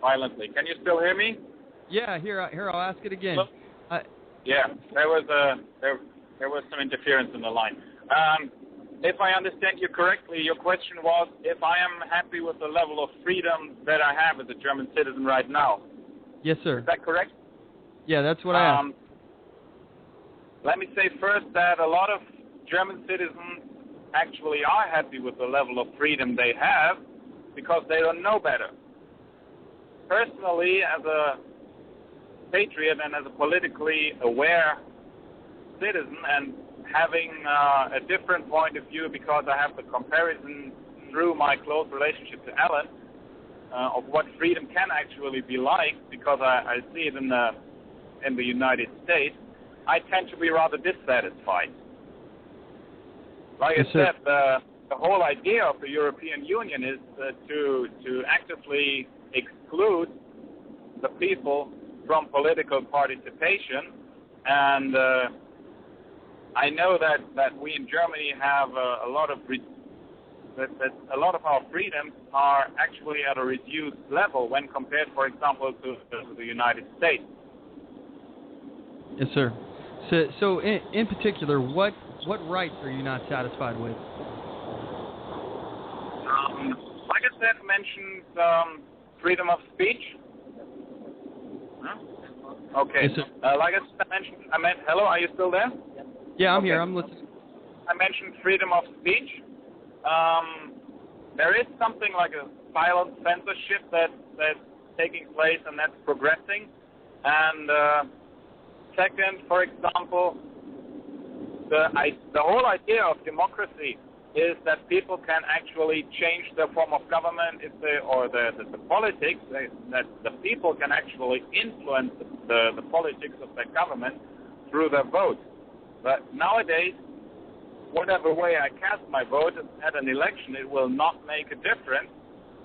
violently. Can you still hear me? Yeah, here I'll ask it again. Yeah, there was some interference in the line. If I understand you correctly, your question was if I am happy with the level of freedom that I have as a German citizen right now. Yes, sir. Is that correct? Yeah, that's what I asked. Let me say first that a lot of German citizens actually are happy with the level of freedom they have because they don't know better. Personally, as a patriot and as a politically aware citizen, and having a different point of view because I have the comparison through my close relationship to Alan of what freedom can actually be like, because I see it in the United States, I tend to be rather dissatisfied. Like I said, the whole idea of the European Union is to actively exclude the people from political participation, and I know that we in Germany have a lot of a lot of our freedoms are actually at a reduced level when compared, for example, to the United States. Yes, sir. So in particular, what rights are you not satisfied with? Like I said, mentioned freedom of speech. Huh? Okay. Yes, like I mentioned, hello, are you still there? Yeah, I'm okay. here. I'm listening. I mentioned freedom of speech. There is something like a silent censorship that's taking place, and that's progressing. And second, for example, the whole idea of democracy is that people can actually change their form of government or the politics, that the people can actually influence the politics of their government through their vote. But nowadays, whatever way I cast my vote at an election, it will not make a difference,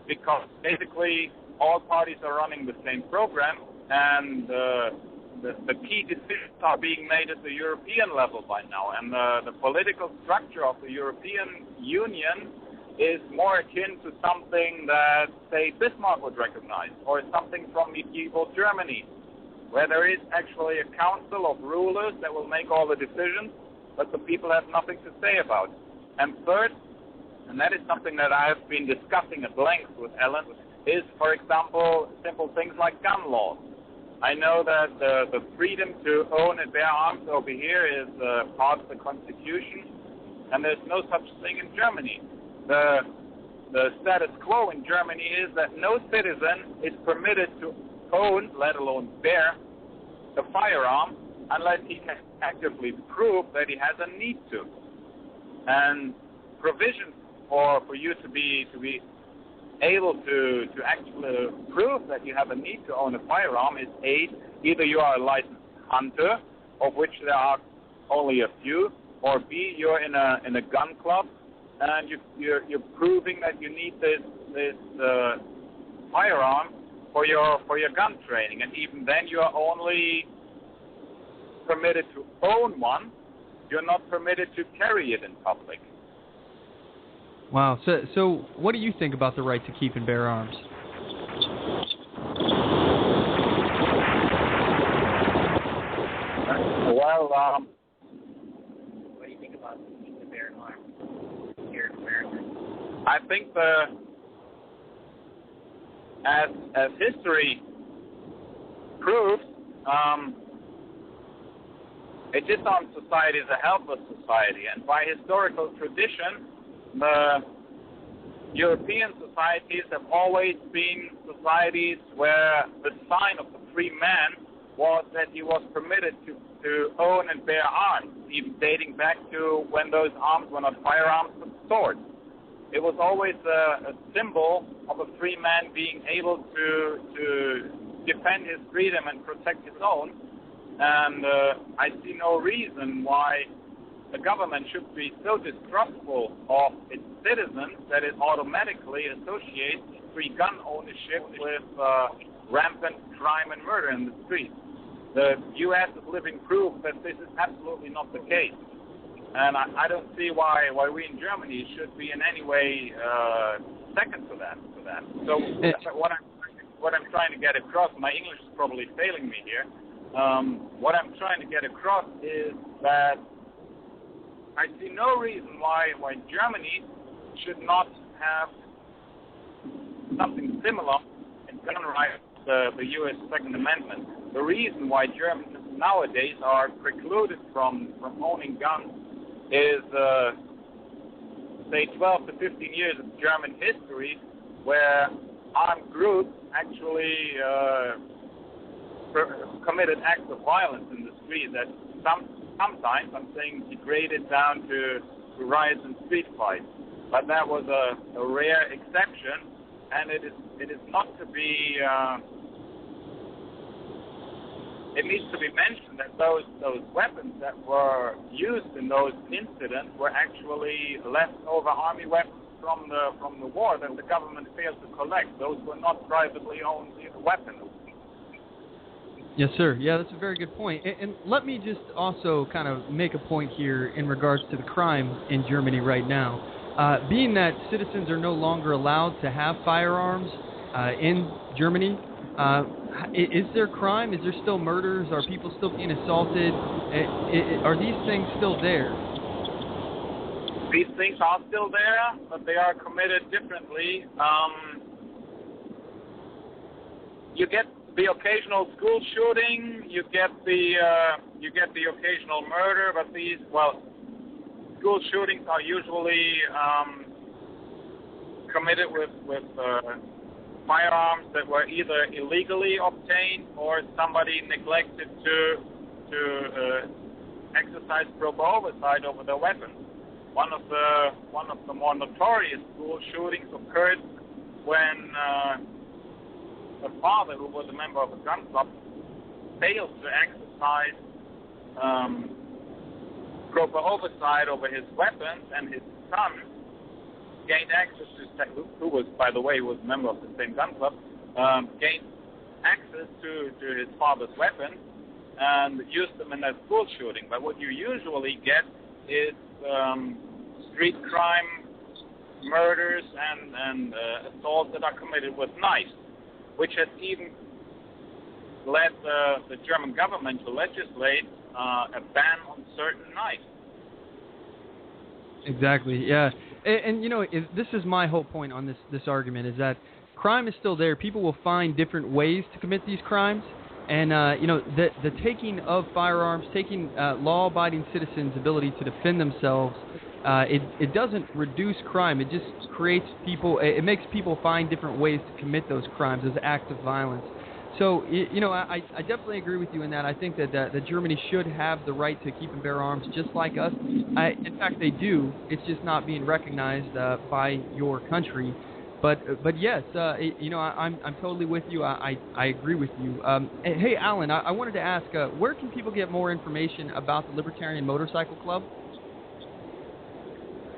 because basically all parties are running the same program, and the key decisions are being made at the European level by now. And the political structure of the European Union is more akin to something that, say, Bismarck would recognize, or something from medieval Germany, where there is actually a council of rulers that will make all the decisions, but the people have nothing to say about. And third, and that is something that I have been discussing at length with Ellen, is, for example, simple things like gun laws. I know that the freedom to own and bear arms over here is part of the Constitution, and there's no such thing in Germany. The status quo in Germany is that no citizen is permitted to own, let alone bear, a firearm unless he can actively prove that he has a need to. And provisions for you to be able to actually prove that you have a need to own a firearm is either you are a licensed hunter, of which there are only a few, or B, you're in a gun club, and you're proving that you need this firearm for your gun training, and even then you are only permitted to own one. You're not permitted to carry it in public. Wow. So what do you think about the right to keep and bear arms? Well, what do you think about keep and bear arms here in America? I think as history proves, a disarmed society is a helpless society, and by historical tradition, the European societies have always been societies where the sign of the free man was that he was permitted to own and bear arms, even dating back to when those arms were not firearms but swords. It was always a symbol of a free man being able to defend his freedom and protect his own. And I see no reason why the government should be so distrustful of its citizens that it automatically associates free gun ownership with rampant crime and murder in the streets. The U.S. is living proof that this is absolutely not the case. And I don't see why we in Germany should be in any way second to that. So what I'm trying to get across, my English is probably failing me here. What I'm trying to get across is that I see no reason why Germany should not have something similar in gun rights, the U.S. Second Amendment. The reason why Germans nowadays are precluded from owning guns is, say, 12 to 15 years of German history where armed groups actually committed acts of violence in the street that sometimes, I'm saying, degraded down to riots and street fights. but that was a rare exception, and it is not to be. It needs to be mentioned that those weapons that were used in those incidents were actually leftover army weapons from the war that the government failed to collect. Those were not privately owned weapons. Yes, sir. Yeah, that's a very good point. And let me just also kind of make a point here in regards to the crime in Germany right now. Being that citizens are no longer allowed to have firearms in Germany, is there crime? Is there still murders? Are people still being assaulted? Are these things still there? These things are still there, but they are committed differently. You get the occasional school shooting, you get the occasional murder, but school shootings are usually committed with firearms that were either illegally obtained or somebody neglected to exercise proper oversight over their weapons. One of the more notorious school shootings occurred when a father who was a member of a gun club failed to exercise proper oversight over his weapons, and his son gained access to, who was, by the way, was a member of the same gun club, gained access to his father's weapons and used them in that school shooting. But what you usually get is street crime, murders, and assaults that are committed with knives, which has even led the German government to legislate a ban on certain knives. Exactly, yeah. And you know, this is my whole point on this argument, is that crime is still there. People will find different ways to commit these crimes. And, you know, the taking of firearms, taking law-abiding citizens' ability to defend themselves, it doesn't reduce crime. It just creates people, it makes people find different ways to commit those crimes, those acts of violence. So, you know, I definitely agree with you in that. I think that Germany should have the right to keep and bear arms just like us. In fact, they do. It's just not being recognized by your country. But yes, you know, I'm totally with you. I agree with you. Hey, Alan, I wanted to ask, where can people get more information about the Libertarian Motorcycle Club?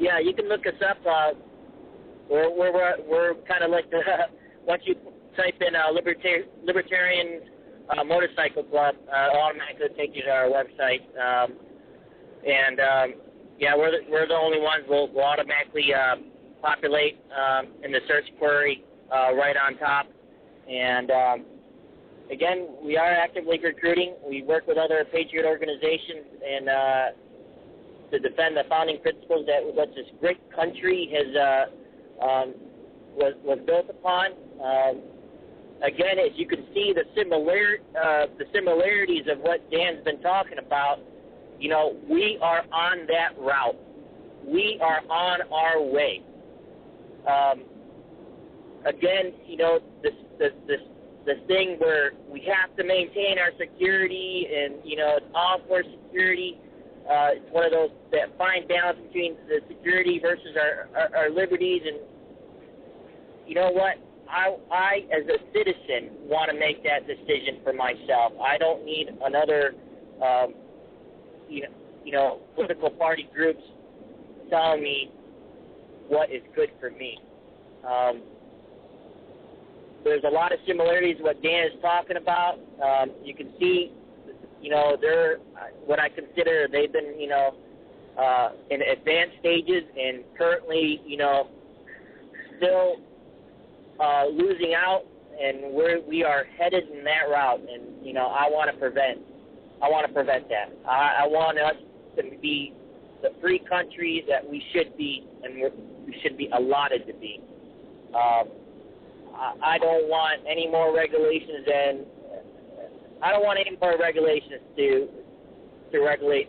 Yeah, you can look us up. We're kind of like the once you type in Libertarian Motorcycle Club, automatically take you to our website. Yeah, we're the only ones we'll automatically populate in the search query right on top. And again, we are actively recruiting. We work with other patriot organizations and to defend the founding principles that what this great country has was built upon. Again, as you can see, the similarities of what Dan's been talking about, you know, we are on that route. We are on our way. Again, you know, this thing where we have to maintain our security, and you know, it's all for security. It's one of those that fine balance between the security versus our liberties. And you know what? I, as a citizen, want to make that decision for myself. I don't need another, you know, political party groups telling me what is good for me. There's a lot of similarities to what Dan is talking about. You can see, you know, they're what I consider they've been, you know, in advanced stages and currently, you know, still losing out, and we are headed in that route. And you know, I want to prevent that. I want us to be the free country that we should be, and we should be allotted to be. I don't want any more regulations to regulate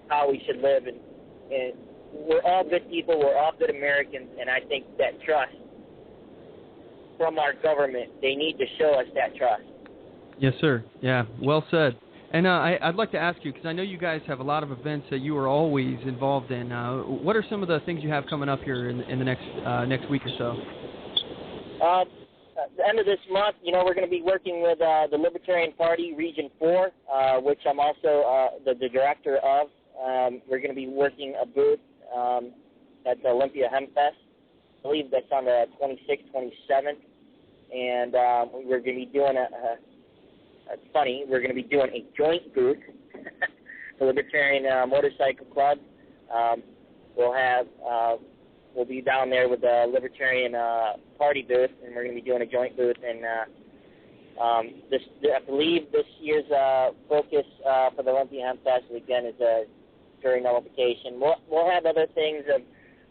how we should live. And we're all good people. We're all good Americans, and I think that trust from our government, they need to show us that trust. Yes, sir. Yeah, well said. And I'd like to ask you, because I know you guys have a lot of events that you are always involved in. What are some of the things you have coming up here in the next week or so? At the end of this month, we're going to be working with the Libertarian Party Region 4, which I'm also the director of. We're going to be working a booth at the Olympia Hemp Fest. I believe that's on the 26th, 27th. And we're going to be doing it's funny, we're going to be doing a joint booth, the Libertarian Motorcycle Club. We'll be down there with the Libertarian Party booth, and we're going to be doing a joint booth. And I believe this year's focus for the Olympia Hemp Fest again is during nullification. We'll have other things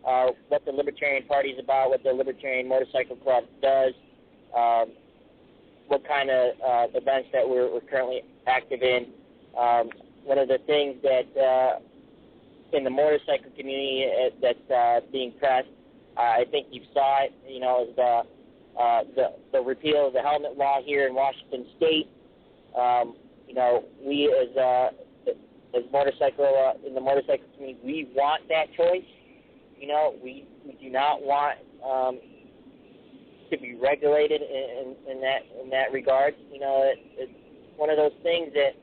of what the Libertarian Party is about, what the Libertarian Motorcycle Club does, what kind of events that we're currently active in. One of the things that in the motorcycle community that's being pressed, I think you saw it, is the repeal of the helmet law here in Washington State. We as motorcycle in the motorcycle community, we want that choice. We do not want to be regulated in that regard. It's one of those things that,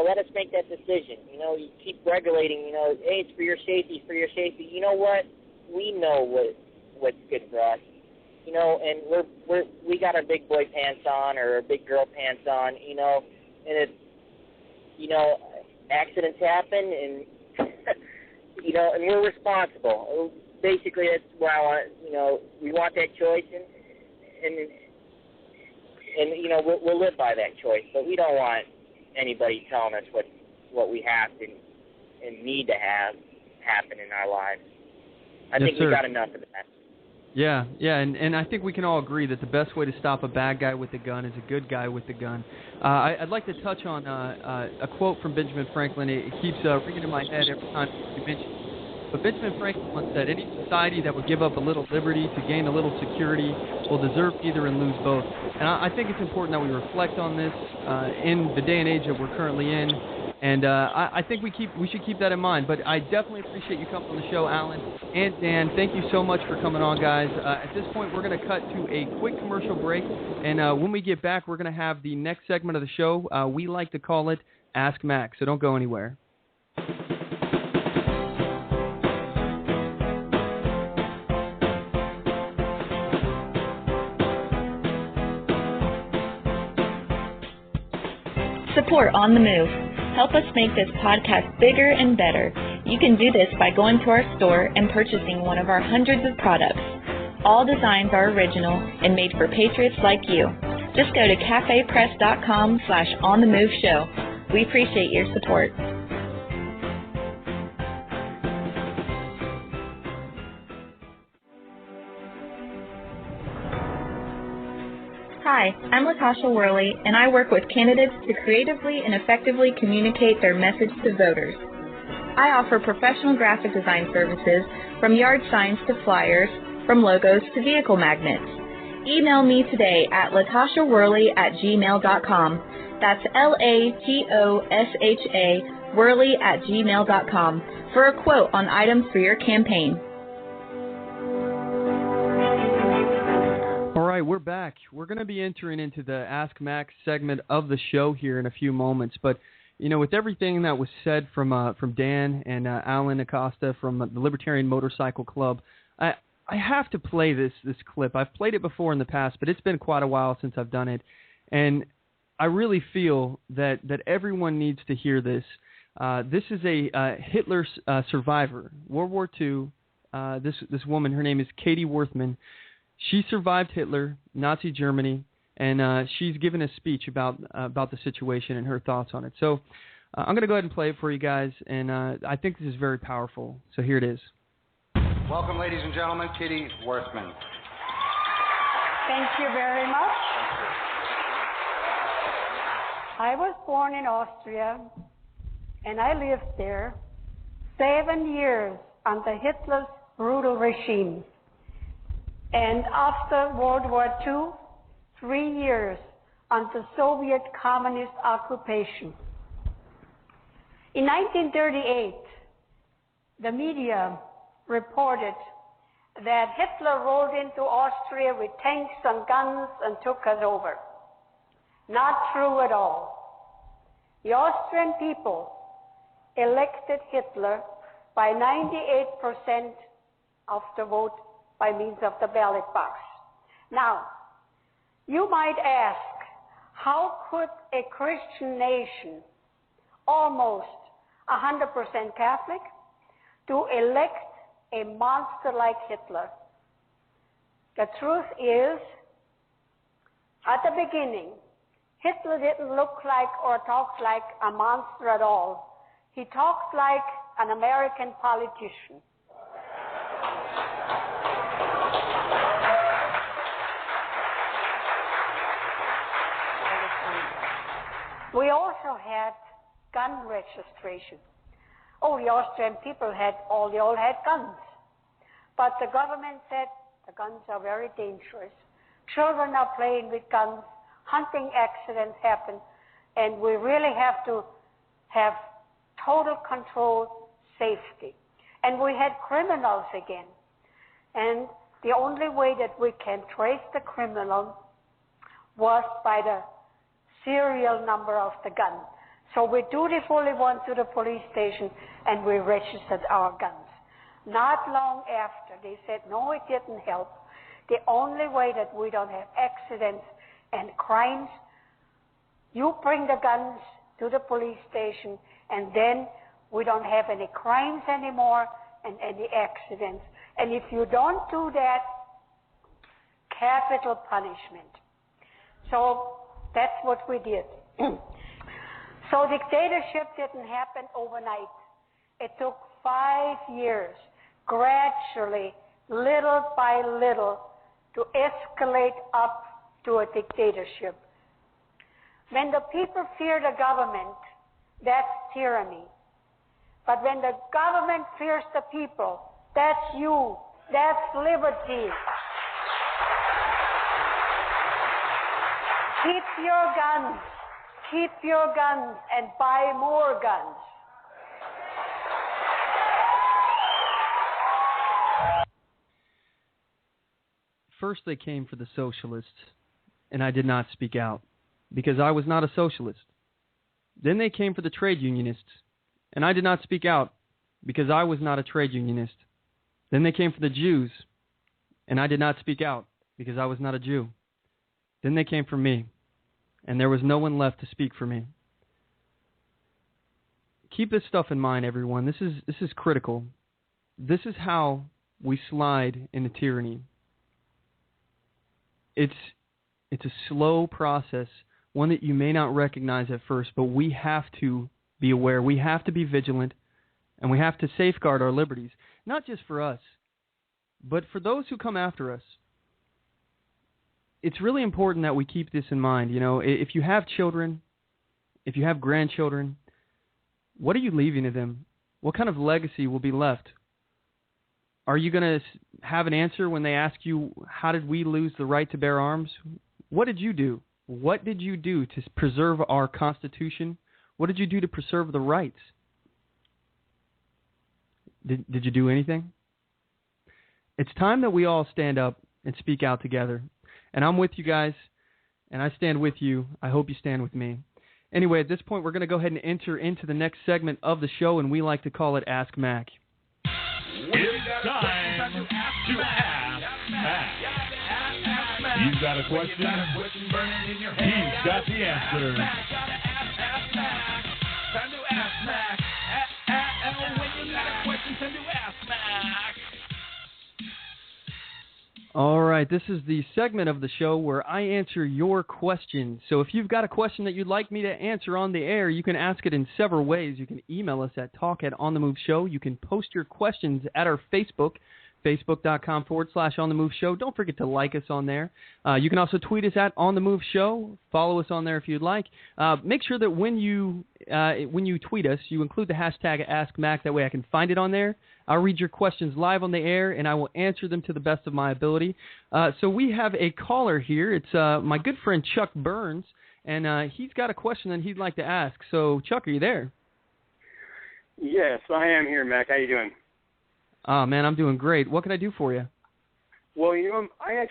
let us make that decision. You keep regulating, hey, it's for your safety, it's for your safety. You know what? We know what's good for us. And we got our big boy pants on or our big girl pants on, and it's, accidents happen and, and we're responsible. Basically, that's what I want. We want that choice, and we'll live by that choice. But we don't want anybody telling us what we have to and need to have happen in our lives. I think we got enough of that. Yeah, and I think we can all agree that the best way to stop a bad guy with a gun is a good guy with a gun. I'd like to touch on a quote from Benjamin Franklin. It keeps ringing in my head every time you mention it. But Benjamin Franklin once said, any society that would give up a little liberty to gain a little security will deserve either and lose both. And I think it's important that we reflect on this in the day and age that we're currently in. And I think we should keep that in mind. But I definitely appreciate you coming on the show, Alan and Dan. Thank you so much for coming on, guys. At this point, we're going to cut to a quick commercial break. And when we get back, we're going to have the next segment of the show. We like to call it Ask Mack, so don't go anywhere. Support On The Move. Help us make this podcast bigger and better. You can do this by going to our store and purchasing one of our hundreds of products. All designs are original and made for patriots like you. Just go to cafepress.com/onthemoveshow. We appreciate your support. Hi, I'm Latasha Worley, and I work with candidates to creatively and effectively communicate their message to voters. I offer professional graphic design services from yard signs to flyers, from logos to vehicle magnets. Email me today at latashaworley@gmail.com. That's LATOSHA Worley@gmail.com for a quote on items for your campaign. All right, we're back. We're going to be entering into the Ask Mack segment of the show here in a few moments. But, with everything that was said from Dan and Alan Acosta from the Libertarian Motorcycle Club, I have to play this clip. I've played it before in the past, but it's been quite a while since I've done it. And I really feel that everyone needs to hear this. This is a Hitler survivor, World War II. This woman, her name is Katie Worthman. She survived Hitler, Nazi Germany, and she's given a speech about the situation and her thoughts on it. So I'm going to go ahead and play it for you guys, and I think this is very powerful. So here it is. Welcome, ladies and gentlemen, Katie Worthman. Thank you very much. I was born in Austria, and I lived there 7 years under Hitler's brutal regime. And after World War II, 3 years under Soviet communist occupation. In 1938, the media reported that Hitler rolled into Austria with tanks and guns and took us over. Not true at all. The Austrian people elected Hitler by 98% of the vote by means of the ballot box. Now, you might ask, how could a Christian nation, almost 100% Catholic, to elect a monster like Hitler? The truth is, at the beginning, Hitler didn't look like or talk like a monster at all. He talked like an American politician. We also had gun registration. Oh, the Austrian people they all had guns. But the government said the guns are very dangerous. Children are playing with guns, hunting accidents happen, and we really have to have total control, safety. And we had criminals again. And the only way that we can trace the criminal was by the serial number of the gun. So we dutifully went to the police station and we registered our guns. Not long after, they said, no, it didn't help. The only way that we don't have accidents and crimes, you bring the guns to the police station and then we don't have any crimes anymore and any accidents. And if you don't do that, capital punishment. So that's what we did. So dictatorship didn't happen overnight. It took 5 years, gradually, little by little, to escalate up to a dictatorship. When the people fear the government, that's tyranny. But when the government fears the people, that's you. That's liberty. Keep your guns. Keep your guns and buy more guns. First they came for the socialists, and I did not speak out, because I was not a socialist. Then they came for the trade unionists, and I did not speak out, because I was not a trade unionist. Then they came for the Jews, and I did not speak out, because I was not a Jew. Then they came for me, and there was no one left to speak for me. Keep this stuff in mind, everyone. This is critical. This is how we slide into tyranny. It's a slow process, one that you may not recognize at first, but we have to be aware. We have to be vigilant, and we have to safeguard our liberties, not just for us, but for those who come after us. It's really important that we keep this in mind. You know, if you have children, if you have grandchildren, what are you leaving to them? What kind of legacy will be left? Are you going to have an answer when they ask you, how did we lose the right to bear arms? What did you do? What did you do to preserve our Constitution? What did you do to preserve the rights? Did you do anything? It's time that we all stand up and speak out together. And I'm with you guys, and I stand with you. I hope you stand with me. Anyway, at this point, we're going to go ahead and enter into the next segment of the show, and we like to call it Ask Mack. It's time to ask Mack. You've got a question? He's got the answer. Time to ask Mack. When you got a question, time to ask Mack. All right, this is the segment of the show where I answer your questions. So if you've got a question that you'd like me to answer on the air, you can ask it in several ways. You can email us at talk@OnTheMoveShow. You can post your questions at our Facebook, facebook.com/OnTheMoveShow. Don't forget to like us on there. You can also tweet us at OnTheMoveShow. Follow us on there if you'd like. Make sure that when you tweet us, you include the hashtag AskMack. That way I can find it on there. I'll read your questions live on the air, and I will answer them to the best of my ability. So we have a caller here. It's my good friend Chuck Burns, and he's got a question that he'd like to ask. So, Chuck, are you there? Yes, I am here, Mack. How you doing? Man, I'm doing great. What can I do for you? Well, I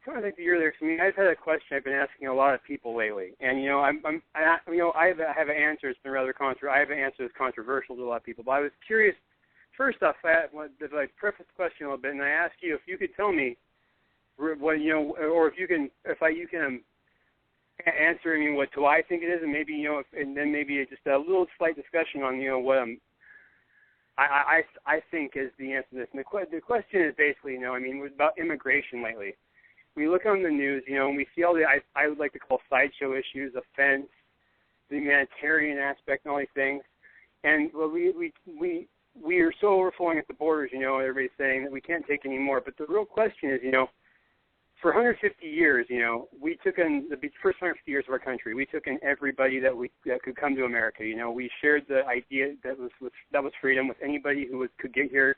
kind of think that you're there. I mean, I've had a question I've been asking a lot of people lately, and I have an answer. It's been rather I have an answer that's controversial to a lot of people. But I was curious. First off, I preface the question a little bit, and I asked you if you could tell me what or if you can answer me what do I think it is, and maybe and then maybe just a little slight discussion on what I think is the answer to this. And the question is basically, it's about immigration lately. We look on the news, and we see all the I would like to call sideshow issues, offense, the humanitarian aspect, and all these things. And we are so overflowing at the borders, everybody's saying that we can't take any more. But the real question is, for 150 years, we took in the first 150 years of our country. We took in everybody that could come to America. We shared the idea that was freedom with anybody who could get here,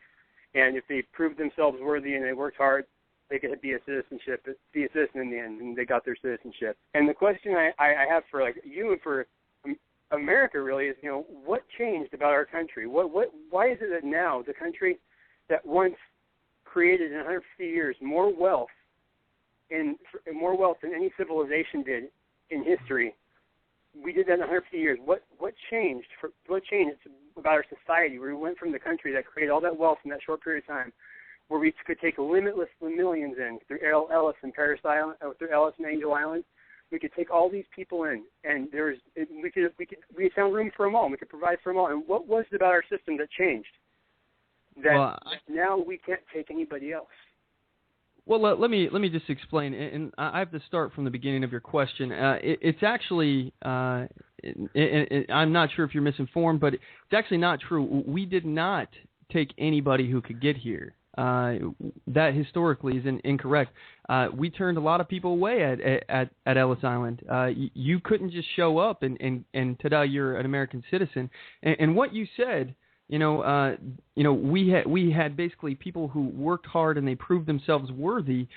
and if they proved themselves worthy and they worked hard, they could be a citizen in the end, and they got their citizenship. And the question I have for you and for America really is, what changed about our country? Why is it that now the country that once created in 150 years more wealth than any civilization did in history, we did that in 150 years. What changed? What changed about our society? Where we went from the country that created all that wealth in that short period of time, where we could take limitless millions in through Ellis and Paris Island, or through Ellis and Angel Island. We could take all these people in, and we found room for them all. And we could provide for them all. And what was it about our system that changed? That now we can't take anybody else. Well, let me just explain, and I have to start from the beginning of your question. It's actually, I'm not sure if you're misinformed, but it's actually not true. We did not take anybody who could get here. That historically is incorrect. We turned a lot of people away at Ellis Island. You couldn't just show up and ta-da, you're an American citizen. And what you said, we had basically people who worked hard and they proved themselves worthy.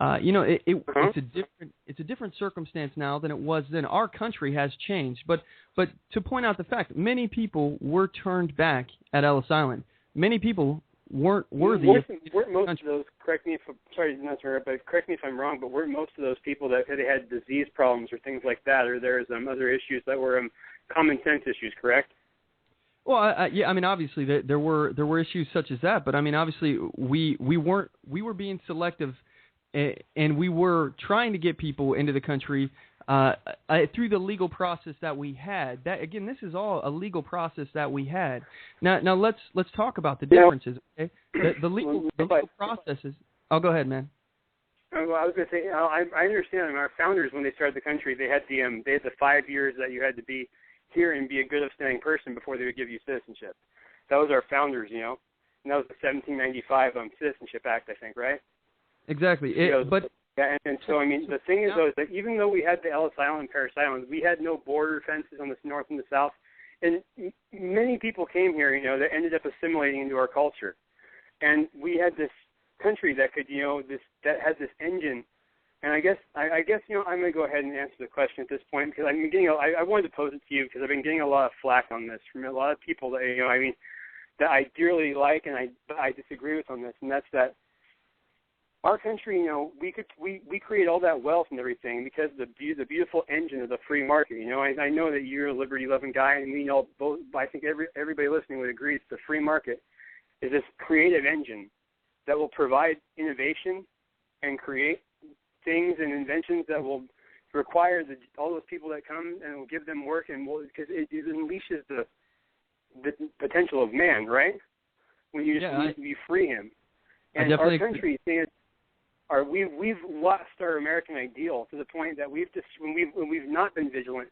It's a different circumstance now than it was then. Our country has changed, but to point out the fact, many people were turned back at Ellis Island. Many people weren't worthy. Weren't most of those? Correct me if I'm wrong, but weren't most of those people that they had disease problems or things like that, or there's other issues that were common sense issues, correct? Well, yeah, obviously there were issues such as that, but obviously we were being selective, and we were trying to get people into the country through the legal process that we had. That again, this is all a legal process that we had. Now let's talk about the differences. Okay, the legal processes. Oh, go ahead, man. Well, I was going to say, I understand. Our founders, when they started the country, they had the 5 years that you had to be here and be a good upstanding person before they would give you citizenship. That was our founders, and that was the 1795 Citizenship Act, I think, right? Exactly. So the thing is, though, is that even though we had the Ellis Island and Paris Island, we had no border fences on the north and the south, and many people came here, that ended up assimilating into our culture, and we had this country that could, that had this engine. And I guess I'm going to go ahead and answer the question at this point, because I wanted to pose it to you because I've been getting a lot of flack on this from a lot of people that that I dearly like and I disagree with on this, and that's that our country, we create all that wealth and everything because of the beautiful engine of the free market. I know that you're a liberty-loving guy, and we know both. I think everybody listening would agree that the free market is this creative engine that will provide innovation and create things and inventions that will require all those people that come, and will give them work, and because it unleashes the potential of man, right? When you free him. And our country, we've lost our American ideal to the point that we've not been vigilant.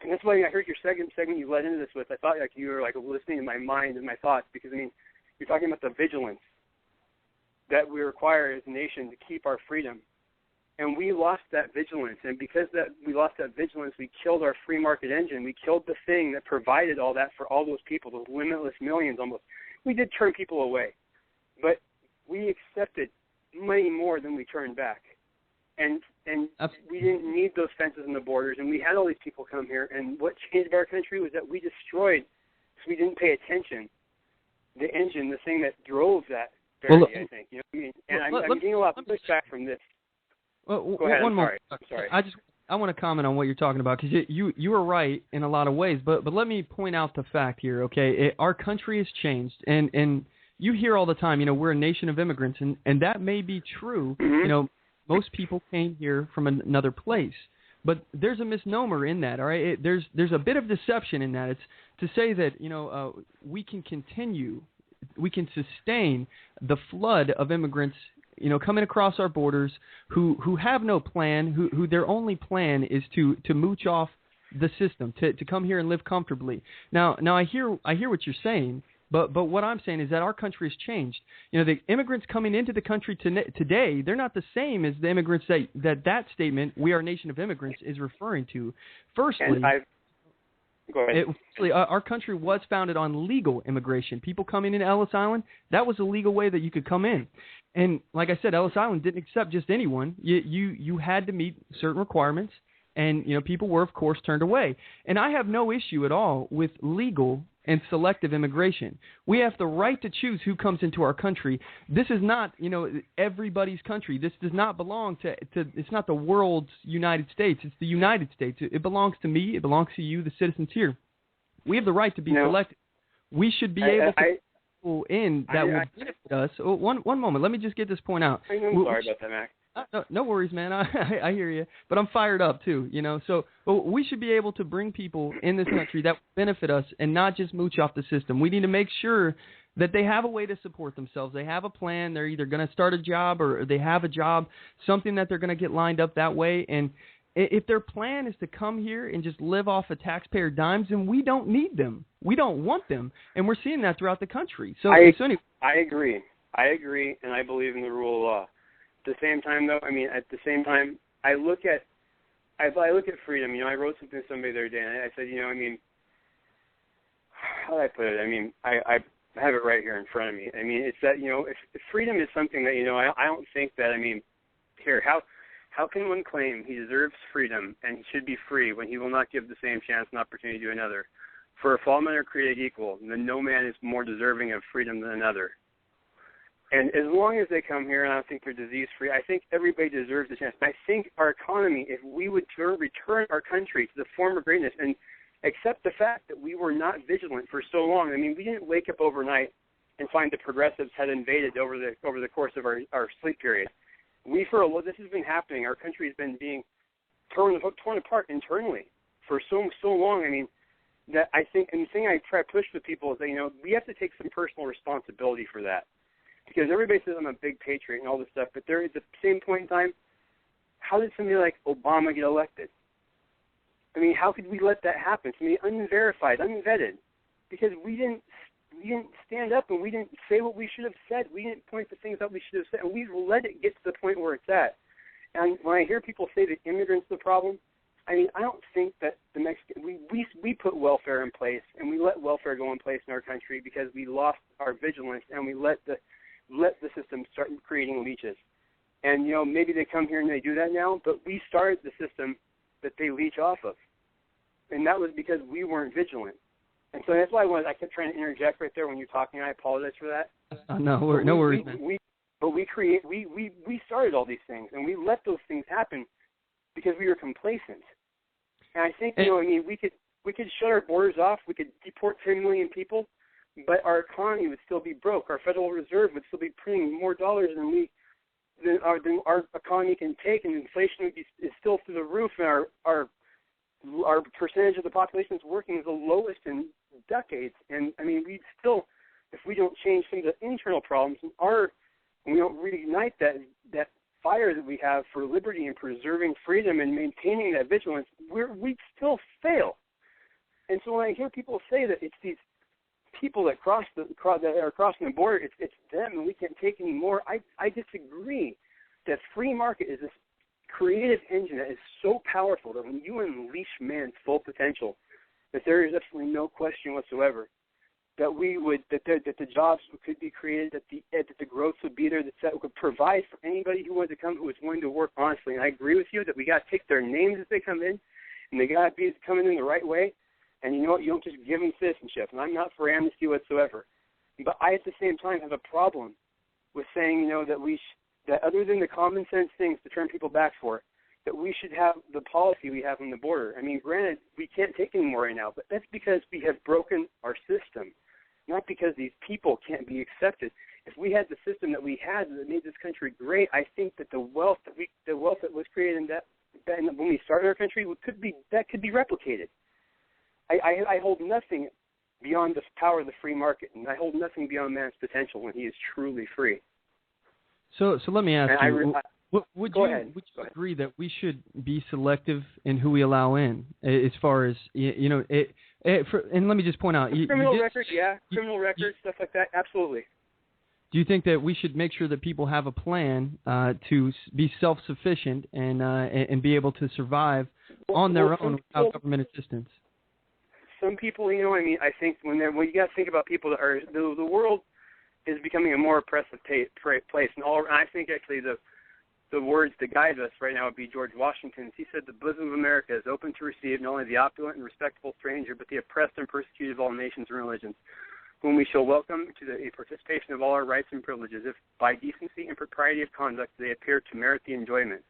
And that's why I heard your second segment you led into this with. I thought you were listening to my mind and my thoughts, because you're talking about the vigilance that we require as a nation to keep our freedom. And we lost that vigilance, and because we lost that vigilance, we killed our free market engine. We killed the thing that provided all that for all those people, those limitless millions almost. We did turn people away, but we accepted many more than we turned back. And we didn't need those fences and the borders, and we had all these people come here, and what changed our country was that we destroyed we didn't pay attention. The engine, the thing that drove that parity, I think. You know what I mean? And I'm getting a lot of pushback from this. Go ahead. One more. I'm sorry. I want to comment on what you're talking about, because you are right in a lot of ways. But let me point out the fact here, okay? Our country has changed, and you hear all the time, you know, we're a nation of immigrants, and that may be true. Mm-hmm. You know, most people came here from another place, but there's a misnomer in that. All right, there's a bit of deception in that. It's to say that, you know, we can sustain the flood of immigrants, you know, coming across our borders who have no plan, who their only plan is to mooch off the system, to come here and live comfortably. Now I hear what you're saying, but what I'm saying is that our country has changed. You know, the immigrants coming into the country today, they're not the same as the immigrants that statement, "We are a nation of immigrants," is referring to. Firstly, go ahead. Our country was founded on legal immigration. People coming into Ellis Island, that was a legal way that you could come in. And like I said, Ellis Island didn't accept just anyone. You had to meet certain requirements, and you know, people were, of course, turned away. And I have no issue at all with legal and selective immigration. We have the right to choose who comes into our country. This is not, you know, everybody's country. This does not belong to it's not the world's United States. It's the United States. It belongs to me. It belongs to you, the citizens here. We have the right to be selected. We should be able to people in that will benefit us. Oh, one moment. Let me just get this point out. I'm sorry about that, Mac. No worries, man. I hear you, but I'm fired up too. You know, so we should be able to bring people in this country that will benefit us and not just mooch off the system. We need to make sure that they have a way to support themselves. They have a plan. They're either going to start a job or they have a job, something that they're going to get lined up that way. And if their plan is to come here and just live off of taxpayer dimes, then we don't need them. We don't want them, and we're seeing that throughout the country. So anyway. I agree, and I believe in the rule of law. At the same time, though, I mean, I look at freedom. You know, I wrote something to somebody the other day, and I said, you know, I mean, how do I put it? I mean, I have it right here in front of me. I mean, it's that, you know, if freedom is something that, you know, I don't think that, I mean, here, how can one claim he deserves freedom and he should be free when he will not give the same chance and opportunity to another? For if all men are created equal, then no man is more deserving of freedom than another. And as long as they come here, and I don't think they're disease-free, I think everybody deserves a chance. But I think our economy, if we would return our country to the former greatness and accept the fact that we were not vigilant for so long. I mean, we didn't wake up overnight and find the progressives had invaded over the course of our sleep period. This has been happening. Our country has been being torn apart internally for so long. I mean, that I think, and the thing I try to push with people is that, you know, we have to take some personal responsibility for that. Because everybody says I'm a big patriot and all this stuff, but there at the same point in time, how did somebody like Obama get elected? I mean, how could we let that happen? Somebody unverified, unvetted, because we didn't stand up and we didn't say what we should have said. We didn't point the things that we should have said, and we let it get to the point where it's at. And when I hear people say that immigrants are the problem, I mean, I don't think that the Mexican we put welfare in place, and we let welfare go in place in our country because we lost our vigilance and we let the system start creating leeches. And, you know, maybe they come here and they do that now, but we started the system that they leech off of. And that was because we weren't vigilant. And so that's why I kept trying to interject right there when you're talking. I apologize for that. No worries, man. We started all these things, and we let those things happen because we were complacent. And I think, you know, I mean, we could shut our borders off. We could deport 10 million people, but our economy would still be broke. Our Federal Reserve would still be printing more dollars than our economy can take, and inflation is still through the roof. And our percentage of the population that's working is the lowest in decades. And I mean, we still, if we don't change some of the internal problems, and we don't reignite that fire that we have for liberty and preserving freedom and maintaining that vigilance, we still fail. And so when I hear people say that it's these people that are crossing the border, it's them and we can't take any more, I disagree. That free market is this creative engine that is so powerful that when you unleash man's full potential, that there is absolutely no question whatsoever that the jobs could be created, that the growth would be there, that would provide for anybody who wanted to come, who was willing to work honestly. And I agree with you that we got to take their names as they come in, and they got to be coming in the right way. And you know what? You don't just give them citizenship. And I'm not for amnesty whatsoever. But I, at the same time, have a problem with saying, you know, that that other than the common sense things to turn people back for, that we should have the policy we have on the border. I mean, granted, we can't take any more right now, but that's because we have broken our system, not because these people can't be accepted. If we had the system that we had that made this country great, I think that the wealth that was created in that when we started our country could be replicated. I hold nothing beyond the power of the free market, and I hold nothing beyond man's potential when he is truly free. So let me ask you. Would you agree that we should be selective in who we allow in, as far as you know? And let me just point out, criminal records, stuff like that, absolutely. Do you think that we should make sure that people have a plan to be self-sufficient and be able to survive on their own without government assistance? Some people, you know, I mean, I think when you got to think about people that are the world is becoming a more oppressive place, and I think actually the words that guide us right now would be George Washington's. He said, "The bosom of America is open to receive not only the opulent and respectable stranger, but the oppressed and persecuted of all nations and religions, whom we shall welcome to the participation of all our rights and privileges, if by decency and propriety of conduct they appear to merit the enjoyment."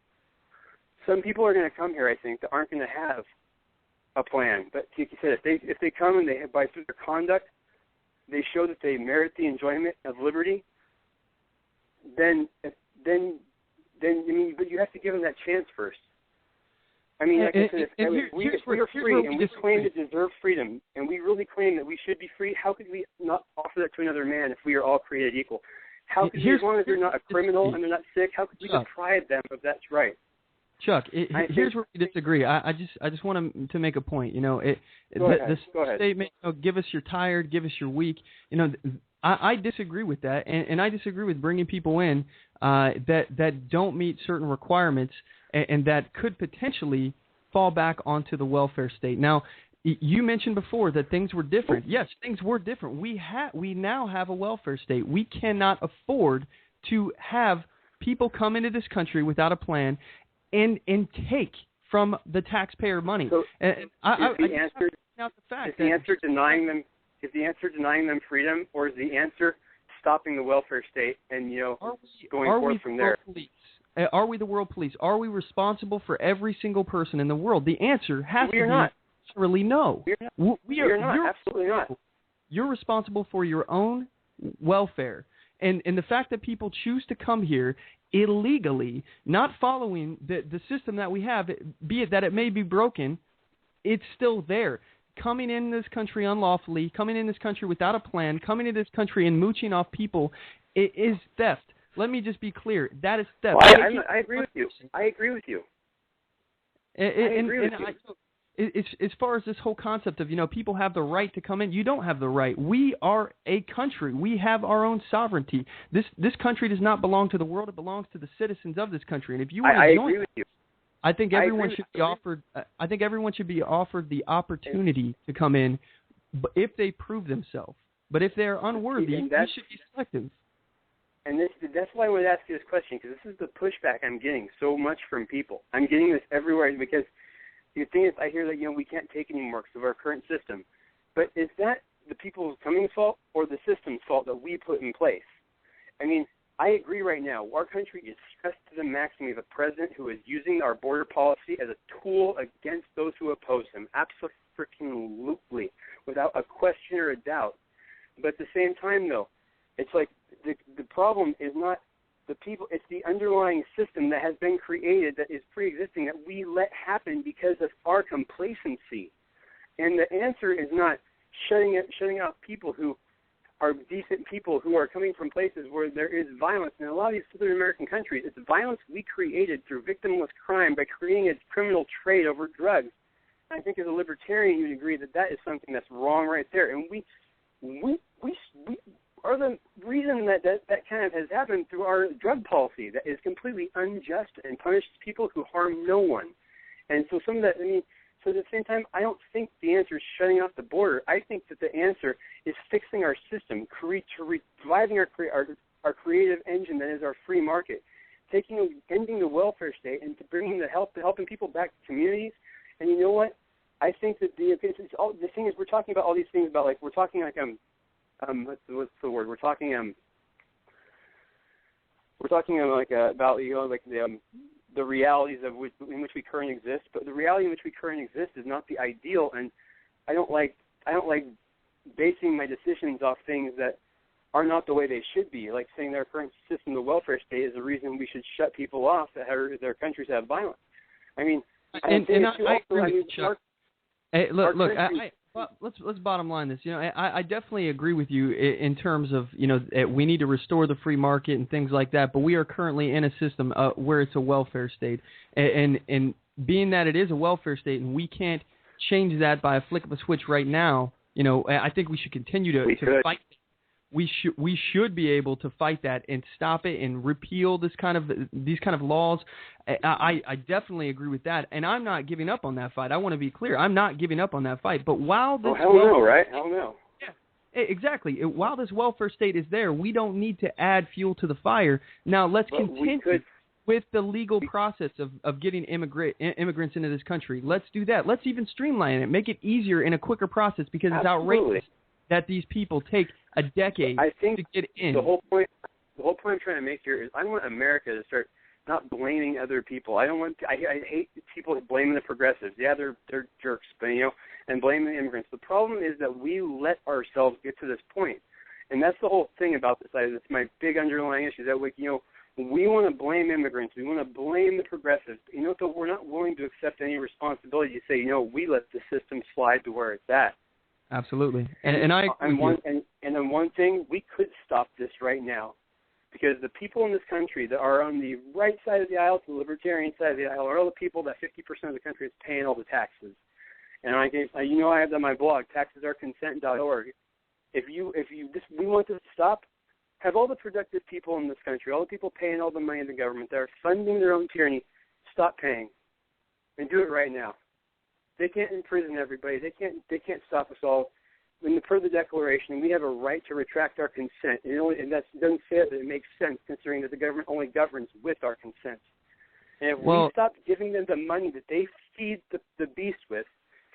Some people are going to come here, I think, that aren't going to have a plan. But like you said, if they come and by through their conduct, they show that they merit the enjoyment of liberty, then I mean, but you have to give them that chance first. I mean, like I said, if we're free and we claim to deserve freedom, and we really claim that we should be free, how could we not offer that to another man if we are all created equal? How could we, as long as they're not a criminal and they're not sick, how could we deprive them of that right? Chuck, here's where we disagree. I just want to make a point. You know, Go ahead. Statement, you know, give us your tired, give us your weak. You know, I disagree with that, and I disagree with bringing people in that don't meet certain requirements and that could potentially fall back onto the welfare state. Now, you mentioned before that things were different. Yes, things were different. We now have a welfare state. We cannot afford to have people come into this country without a plan and take from the taxpayer money. So is the answer denying them freedom, or is the answer stopping the welfare state and, you know, going forth from there? Are we the world police? Are we responsible for every single person in the world? The answer has to be really no. We are not. Absolutely not. You're responsible for your own welfare. And the fact that people choose to come here illegally, not following the system that we have, be it that it may be broken, it's still there. Coming in this country unlawfully, coming in this country without a plan, coming in this country and mooching off people, it is theft. Let me just be clear. That is theft. Well, I agree with you. I agree with you. As far as this whole concept of, you know, people have the right to come in, you don't have the right. We are a country. We have our own sovereignty. This country does not belong to the world. It belongs to the citizens of this country. And if you want to join, agree with you. I think everyone should be offered. I think everyone should be offered the opportunity to come in, if they prove themselves. But if they're unworthy, we should be selective. And that's why I would ask you this question, because this is the pushback I'm getting so much from people. I'm getting this everywhere because the thing is, I hear that, you know, we can't take any more because of our current system. But is that the people coming's fault or the system's fault that we put in place? I mean, I agree right now. Our country is stressed to the maximum. We have a president who is using our border policy as a tool against those who oppose him. Absolutely, without a question or a doubt. But at the same time, though, it's like the problem is not the people, it's the underlying system that has been created that is pre-existing that we let happen because of our complacency. And the answer is not shutting out people who are decent people who are coming from places where there is violence. In a lot of these Southern American countries, it's violence we created through victimless crime by creating a criminal trade over drugs. I think as a libertarian, you'd agree that that is something that's wrong right there. And we are the reason that kind of has happened through our drug policy that is completely unjust and punishes people who harm no one. And so some of that, I mean, so at the same time, I don't think the answer is shutting off the border. I think that the answer is fixing our system, reviving our creative engine that is our free market, ending the welfare state and helping people back to communities. And you know what? I think that the thing is, we're talking about all these things about, like, we're talking like what's the word? We're talking like about, you know, like the realities in which we currently exist. But the reality in which we currently exist is not the ideal, and I don't like basing my decisions off things that are not the way they should be. Like saying their current system, the welfare state, is the reason we should shut people off that have their countries have violence. I mean, I agree with Chuck. Hey, look, let's bottom line this. You know, I definitely agree with you in terms of, you know, we need to restore the free market and things like that. But we are currently in a system where it's a welfare state, and being that it is a welfare state, and we can't change that by a flick of a switch right now. You know, I think we should continue to fight. We should be able to fight that and stop it and repeal these kind of laws. I definitely agree with that, and I'm not giving up on that fight. I want to be clear. I'm not giving up on that fight. But while this hell no, right? Hell no. Yeah, exactly. While this welfare state is there, we don't need to add fuel to the fire. Now let's continue with the legal process of getting immigrants into this country. Let's do that. Let's even streamline it, make it easier and a quicker process, because it's outrageous that these people take a decade to get in. The whole point I'm trying to make here is I want America to start not blaming other people. I hate people blaming the progressives. Yeah, they're jerks, but and blaming the immigrants. The problem is that we let ourselves get to this point, and that's the whole thing about this. It's my big underlying issue that we want to blame immigrants. We want to blame the progressives. But we're not willing to accept any responsibility to say, we let the system slide to where it's at. Absolutely, and I agree. And then one thing, we could stop this right now, because the people in this country that are on the right side of the aisle, to the Libertarian side of the aisle, are all the people that 50% of the country is paying all the taxes. And I have on my blog, taxesareconsent.org. We want this to stop. Have all the productive people in this country, all the people paying all the money to the government that are funding their own tyranny, stop paying, and do it right now. They can't imprison everybody. They can't stop us all. Per the Declaration, we have a right to retract our consent, and that doesn't say that it makes sense, considering that the government only governs with our consent. And if we stop giving them the money that they feed the beast with,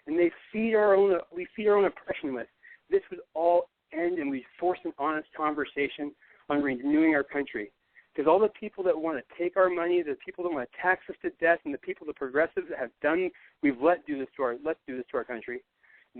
and we feed our own oppression with, this would all end, and we force an honest conversation on renewing our country. Because all the people that want to take our money, the people that want to tax us to death, and the progressives that have let do this to our country,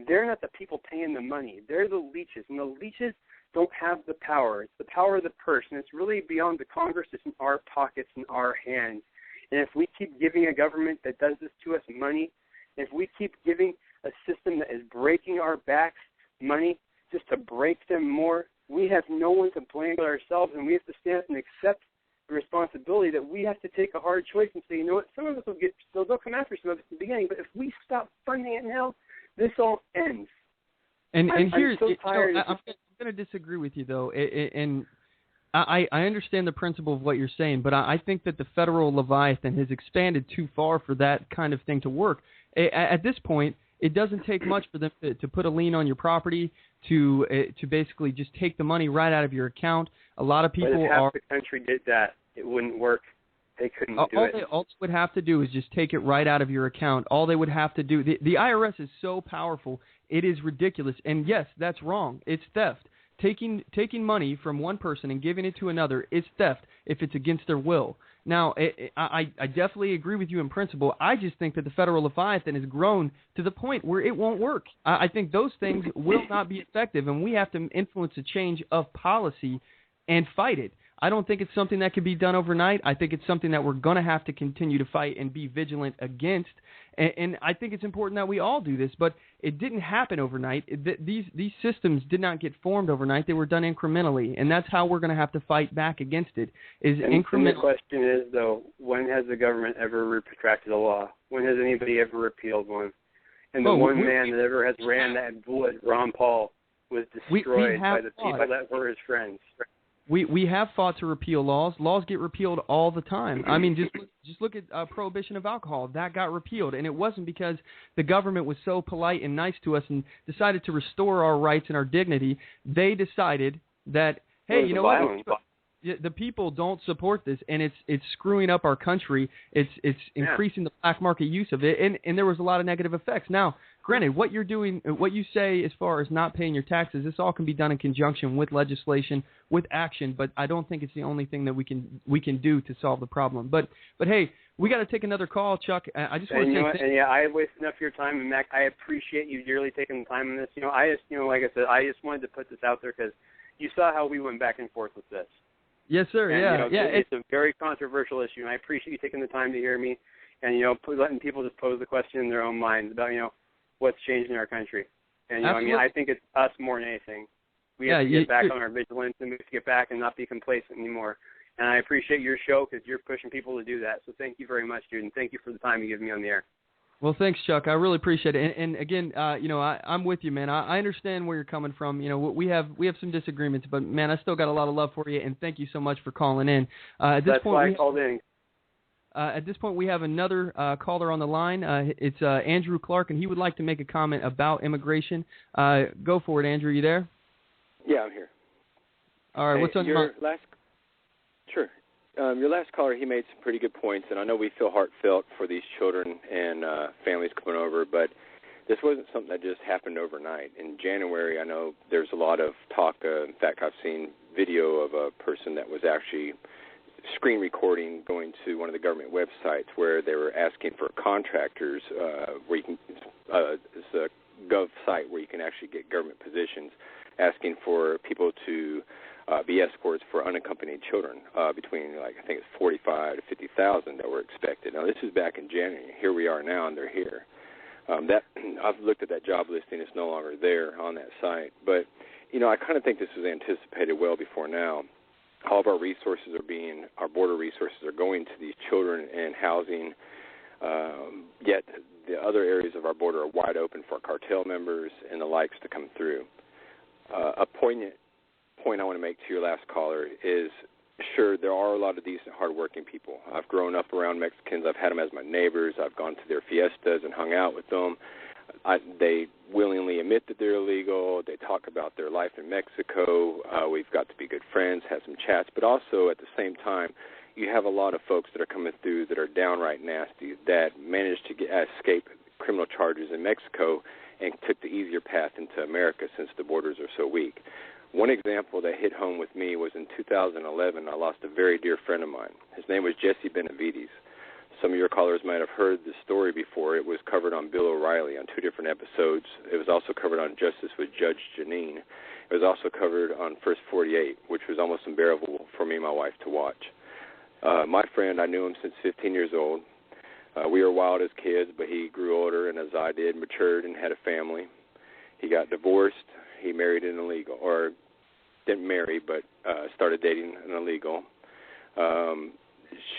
they're not the people paying the money. They're the leeches, and the leeches don't have the power. It's the power of the purse, and it's really beyond the Congress. It's in our pockets, in our hands. And if we keep giving a government that does this to us money, if we keep giving a system that is breaking our backs money just to break them more, we have no one to blame but ourselves, and we have to stand up and accept the responsibility that we have to take a hard choice and say, some of us they'll come after some of us in the beginning, but if we stop funding it now, this all ends. And here's, I'm so tired. I'm going to disagree with you, though, and I understand the principle of what you're saying, but I think that the federal Leviathan has expanded too far for that kind of thing to work. At this point, it doesn't take much for them to put a lien on your property, to basically just take the money right out of your account. A lot of people if half the country did that, it wouldn't work. They couldn't do it. All they would have to do is just take it right out of your account. All they would have to do, the IRS is so powerful, it is ridiculous. And yes, that's wrong. It's theft. Taking money from one person and giving it to another is theft if it's against their will. Now, I definitely agree with you in principle. I just think that the federal Leviathan has grown to the point where it won't work. I think those things will not be effective, and we have to influence a change of policy and fight it. I don't think it's something that can be done overnight. I think it's something that we're going to have to continue to fight and be vigilant against. And I think it's important that we all do this, but it didn't happen overnight. These systems did not get formed overnight. They were done incrementally, and that's how we're going to have to fight back against it. And the question is, though, when has the government ever retracted a law? When has anybody ever repealed one? And the one man that ever has ran that bullet, Ron Paul, was destroyed by the people that were his friends. We have fought to repeal laws. Laws get repealed all the time. I mean, just look at prohibition of alcohol. That got repealed, and it wasn't because the government was so polite and nice to us and decided to restore our rights and our dignity. They decided that, hey, you know what? The people don't support this, and it's screwing up our country. It's increasing the black market use of it, and there was a lot of negative effects. Now, granted, what you're doing, what you say as far as not paying your taxes, this all can be done in conjunction with legislation, with action. But I don't think it's the only thing that we can do to solve the problem. But hey, we got to take another call, Chuck. I just want to say, I have wasted enough of your time, and Mac, I appreciate you dearly taking the time on this. I just, like I said, I just wanted to put this out there because you saw how we went back and forth with this. Yes, sir. And, it's a very controversial issue, and I appreciate you taking the time to hear me, and letting people just pose the question in their own minds about what's changed in our country. And I think it's us more than anything. We have to get back on our vigilance, and we have to get back and not be complacent anymore. And I appreciate your show because you're pushing people to do that. So thank you very much, dude, and thank you for the time you give me on the air. Well, thanks, Chuck. I really appreciate it. And again, I'm with you, man. I understand where you're coming from. We have some disagreements, but man, I still got a lot of love for you. And thank you so much for calling in. That's why I called in. At this point, we have another caller on the line. It's Andrew Clark, and he would like to make a comment about immigration. Go for it, Andrew. You there? Yeah, I'm here. All right. What's on your mind? Sure. Your last caller, he made some pretty good points, and I know we feel heartfelt for these children and families coming over, but this wasn't something that just happened overnight. In January, I know there's a lot of talk. In fact, I've seen video of a person that was actually screen recording going to one of the government websites where they were asking for contractors where you can it's a gov site where you can actually get government positions, asking for people to be escorts for unaccompanied children between, I think it's 45 to 50,000 that were expected. Now, this is back in January. Here we are now, and they're here. I've looked at that job listing. It's no longer there on that site. But, I kind of think this was anticipated well before now. All of our resources our border resources are going to these children and housing, yet the other areas of our border are wide open for cartel members and the likes to come through. A poignant point I want to make to your last caller is, sure, there are a lot of decent, hardworking people. I've grown up around Mexicans. I've had them as my neighbors. I've gone to their fiestas and hung out with them. They willingly admit that they're illegal. They talk about their life in Mexico. We've got to be good friends, have some chats. But also, at the same time, you have a lot of folks that are coming through that are downright nasty, that managed to escape criminal charges in Mexico and took the easier path into America since the borders are so weak. One example that hit home with me was in 2011. I lost a very dear friend of mine. His name was Jesse Benavides. Some of your callers might have heard the story before. It was covered on Bill O'Reilly on 2 different episodes. It was also covered on Justice with Judge Janine. It was also covered on First 48, which was almost unbearable for me and my wife to watch. My friend, I knew him since 15 years old. We were wild as kids, but he grew older, and as I did, matured and had a family. He got divorced. He married an illegal, or didn't marry, but started dating an illegal.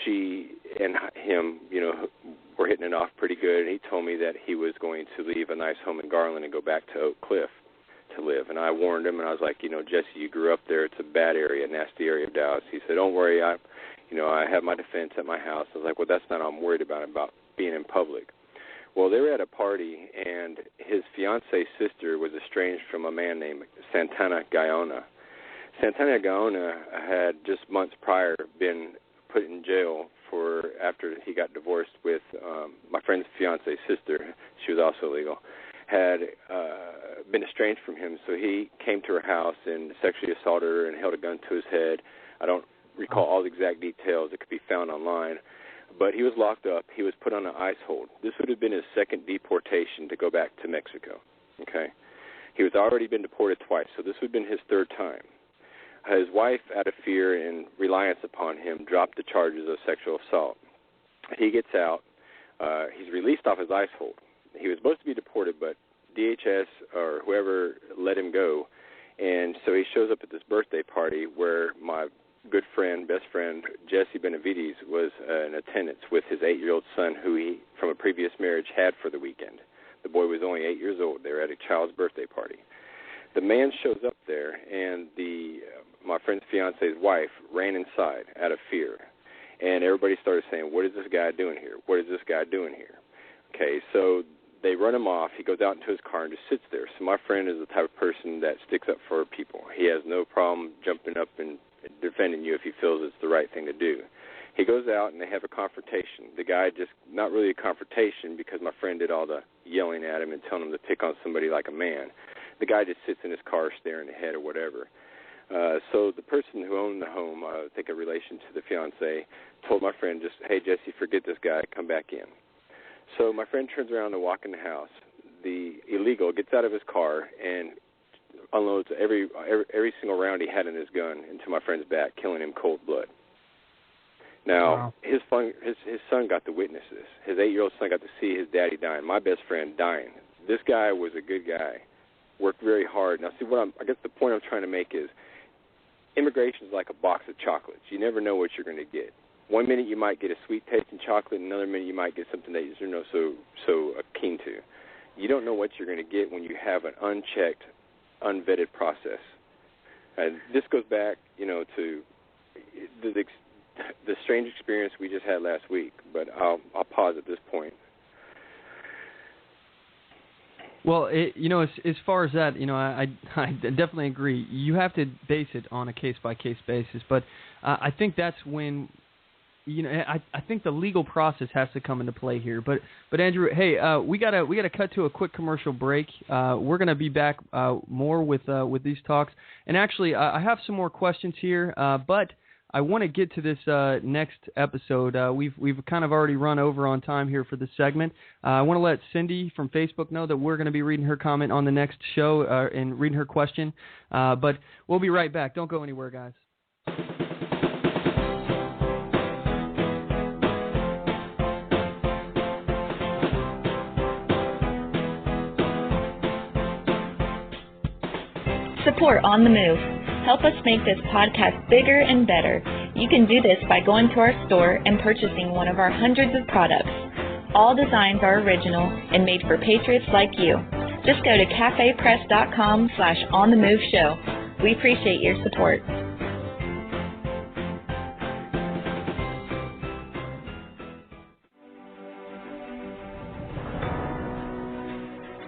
She and him, were hitting it off pretty good, and he told me that he was going to leave a nice home in Garland and go back to Oak Cliff to live. And I warned him, and I was like, Jesse, you grew up there. It's a bad area, a nasty area of Dallas. He said, don't worry, I have my defense at my house. I was like, well, that's not what I'm worried about being in public. Well, they were at a party, and his fiancee's sister was estranged from a man named Santana Gaona. Santana Gaona had just months prior been put in jail after he got divorced with my friend's fiancee's sister. She was also illegal. Had been estranged from him, so he came to her house and sexually assaulted her and held a gun to his head. I don't recall all the exact details. It could be found online. But he was locked up. He was put on an ICE hold. This would have been his second deportation to go back to Mexico. Okay, he was already been deported twice, so this would have been his third time. His wife, out of fear and reliance upon him, dropped the charges of sexual assault. He gets out. He's released off his ICE hold. He was supposed to be deported, but DHS or whoever let him go. And so he shows up at this birthday party where my good friend, best friend, Jesse Benavides, was in attendance with his 8-year-old son who he, from a previous marriage, had for the weekend. The boy was only 8 years old. They were at a child's birthday party. The man shows up there, and my friend's fiance's wife ran inside out of fear. And everybody started saying, what is this guy doing here? What is this guy doing here? Okay, so they run him off. He goes out into his car and just sits there. So my friend is the type of person that sticks up for people. He has no problem jumping up and defending you if he feels it's the right thing to do. He goes out and they have a confrontation. The guy just, not really a confrontation because my friend did all the yelling at him and telling him to pick on somebody like a man. The guy just sits in his car staring ahead or whatever. So the person who owned the home, I think a relation to the fiancé, told my friend, just, hey, Jesse, forget this guy, come back in. So my friend turns around to walk in the house. The illegal gets out of his car and unloads every single round he had in his gun into my friend's back, killing him cold blood. Now, his son got to witness this. His 8-year-old son got to see his daddy dying, my best friend dying. This guy was a good guy, worked very hard. Now, see, I guess the point I'm trying to make is immigration is like a box of chocolates. You never know what you're going to get. One minute you might get a sweet tasting chocolate, another minute you might get something that you're not so keen to. You don't know what you're going to get when you have an unchecked, unvetted process. And this goes back, to the strange experience we just had last week. But I'll pause at this point. Well, as far as that, I definitely agree. You have to base it on a case-by-case basis. But I think that's when, I think the legal process has to come into play here. But Andrew, hey, we gotta cut to a quick commercial break. We're gonna be back more with these talks. And actually, I have some more questions here, but I want to get to this next episode. We've kind of already run over on time here for this segment. I want to let Cindy from Facebook know that we're going to be reading her comment on the next show and reading her question. But we'll be right back. Don't go anywhere, guys. Support On The Move. Help us make this podcast bigger and better. You can do this by going to our store and purchasing one of our hundreds of products. All designs are original and made for patriots like you. Just go to cafepress.com/onthemoveshow. We appreciate your support.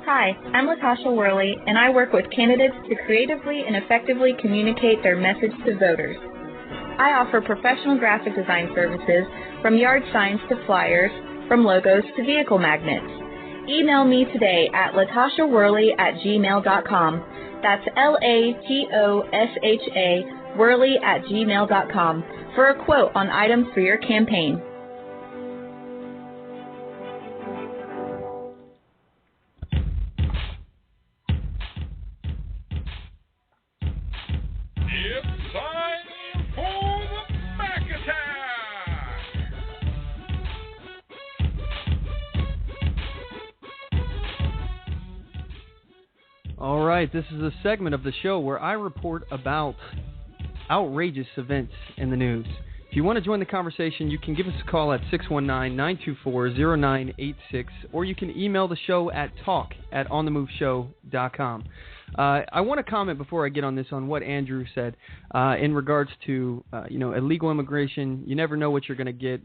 Hi, I'm Latasha Worley, and I work with candidates to creatively and effectively communicate their message to voters. I offer professional graphic design services, from yard signs to flyers, from logos to vehicle magnets. Email me today at latashaworley@gmail.com. That's LATOSHA Worley@gmail.com for a quote on items for your campaign. It's time for the Mack Attack! All right, this is a segment of the show where I report about outrageous events in the news. If you want to join the conversation, you can give us a call at 619-924-0986, or you can email the show at talk@onthemoveshow.com. I want to comment before I get on this on what Andrew said in regards to illegal immigration. You never know what you're going to get.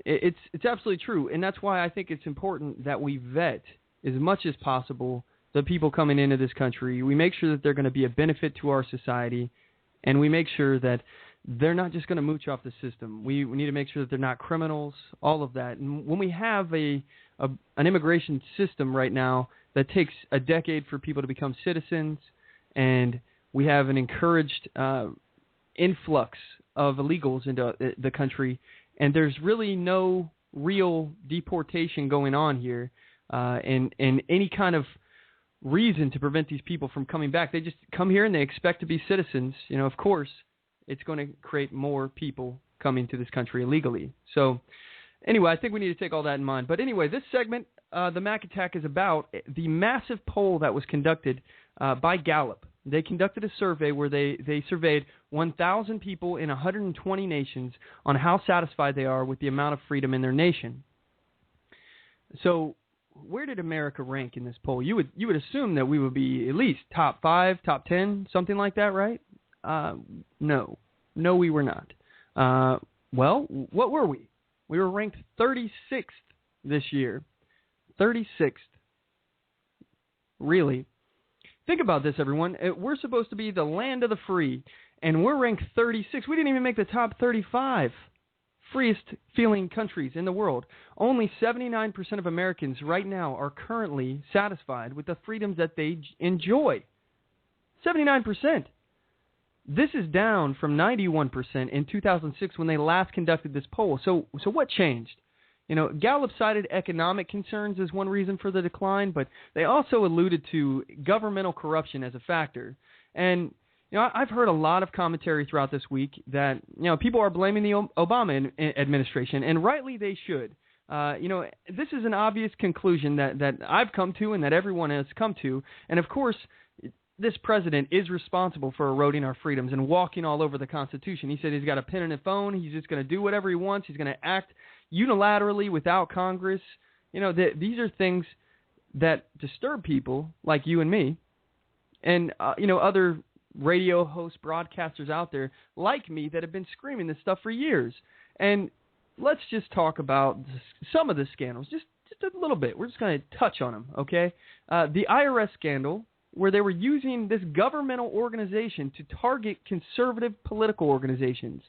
It's absolutely true, and that's why I think it's important that we vet as much as possible the people coming into this country. We make sure that they're going to be a benefit to our society, and we make sure that they're not just going to mooch off the system. We need to make sure that they're not criminals, all of that. And when we have an immigration system right now that takes a decade for people to become citizens, and we have an encouraged influx of illegals into the country, and there's really no real deportation going on here, and any kind of reason to prevent these people from coming back. They just come here and they expect to be citizens. Of course, it's going to create more people coming to this country illegally. So anyway, I think we need to take all that in mind. But anyway, this segment, the Mack Attack, is about the massive poll that was conducted by Gallup. They conducted a survey where they surveyed 1,000 people in 120 nations on how satisfied they are with the amount of freedom in their nation. So where did America rank in this poll? You would assume that we would be at least top 5, top 10, something like that, right? No, we were not. Well, what were we? We were ranked 36th this year. 36th. Really? Think about this, everyone. We're supposed to be the land of the free, and we're ranked 36th. We didn't even make the top 35. freest feeling countries in the world, only 79% of Americans right now are currently satisfied with the freedoms that they enjoy. 79%. This is down from 91% in 2006 when they last conducted this poll. So what changed? You know, Gallup cited economic concerns as one reason for the decline, but they also alluded to governmental corruption as a factor. And you know, I've heard a lot of commentary throughout this week that, you know, people are blaming the Obama administration, and rightly they should. You know, this is an obvious conclusion that I've come to and that everyone has come to. And, of course, this president is responsible for eroding our freedoms and walking all over the Constitution. He said he's got a pen and a phone. He's just going to do whatever he wants. He's going to act unilaterally without Congress. You know, these are things that disturb people like you and me and, you know, other radio hosts, broadcasters out there like me that have been screaming this stuff for years. And let's just talk about some of the scandals, just a little bit. We're just going to touch on them, okay? The IRS scandal, where they were using this governmental organization to target conservative political organizations.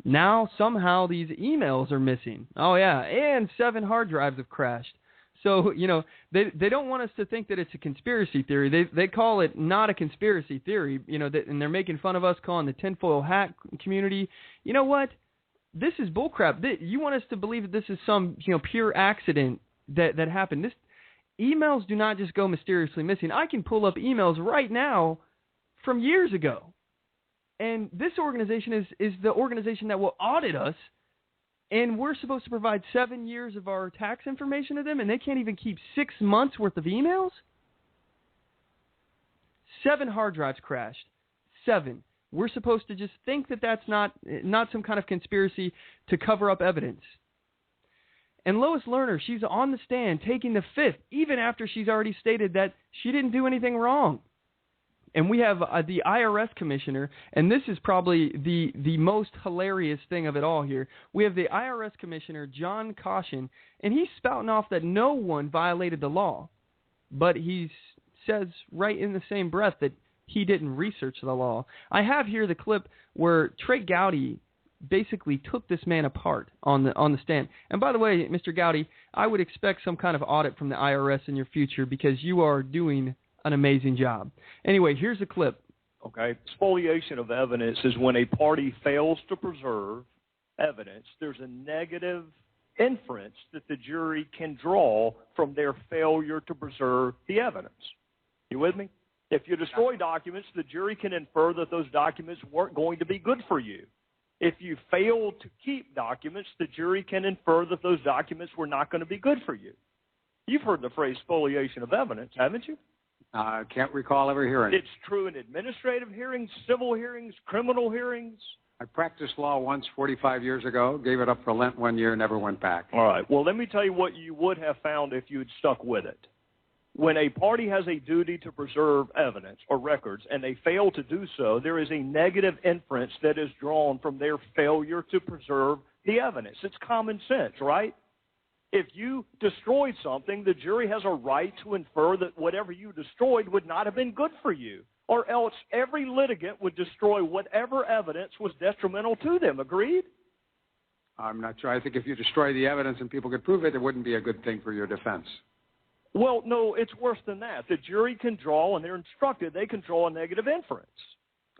Now, somehow, these emails are missing. Oh, yeah, and 7 hard drives have crashed. So, you know, they don't want us to think that it's a conspiracy theory. They call it not a conspiracy theory, you know, and they're making fun of us calling the tinfoil hat community. You know what? This is bullcrap. You want us to believe that this is some, you know, pure accident that happened. Emails do not just go mysteriously missing. I can pull up emails right now from years ago. And this organization is the organization that will audit us, and we're supposed to provide 7 years of our tax information to them, and they can't even keep 6 months' worth of emails? 7 hard drives crashed. 7. We're supposed to just think that that's not some kind of conspiracy to cover up evidence. And Lois Lerner, she's on the stand taking the fifth, even after she's already stated that she didn't do anything wrong. And we have the IRS commissioner, and this is probably the most hilarious thing of it all here. We have the IRS commissioner, John Caution, and he's spouting off that no one violated the law. But he says right in the same breath that he didn't research the law. I have here the clip where Trey Gowdy basically took this man apart on the stand. And by the way, Mr. Gowdy, I would expect some kind of audit from the IRS in your future because you are doing an amazing job. Anyway, here's a clip. Okay, spoliation of evidence is when a party fails to preserve evidence. There's a negative inference that the jury can draw from their failure to preserve the evidence. You with me? If you destroy documents, the jury can infer that those documents weren't going to be good for you. If you fail to keep documents, the jury can infer that those documents were not going to be good for you. You've heard the phrase spoliation of evidence, haven't you? I can't recall ever hearing it. It's true in administrative hearings, civil hearings, criminal hearings. I practiced law once 45 years ago, gave it up for Lent 1 year, never went back. All right. Well, let me tell you what you would have found if you had stuck with it. When a party has a duty to preserve evidence or records and they fail to do so, there is a negative inference that is drawn from their failure to preserve the evidence. It's common sense, right? If you destroyed something, the jury has a right to infer that whatever you destroyed would not have been good for you, or else every litigant would destroy whatever evidence was detrimental to them. Agreed? I'm not sure. I think if you destroy the evidence and people could prove it, it wouldn't be a good thing for your defense. Well, no, it's worse than that. The jury can draw, and they're instructed, they can draw a negative inference.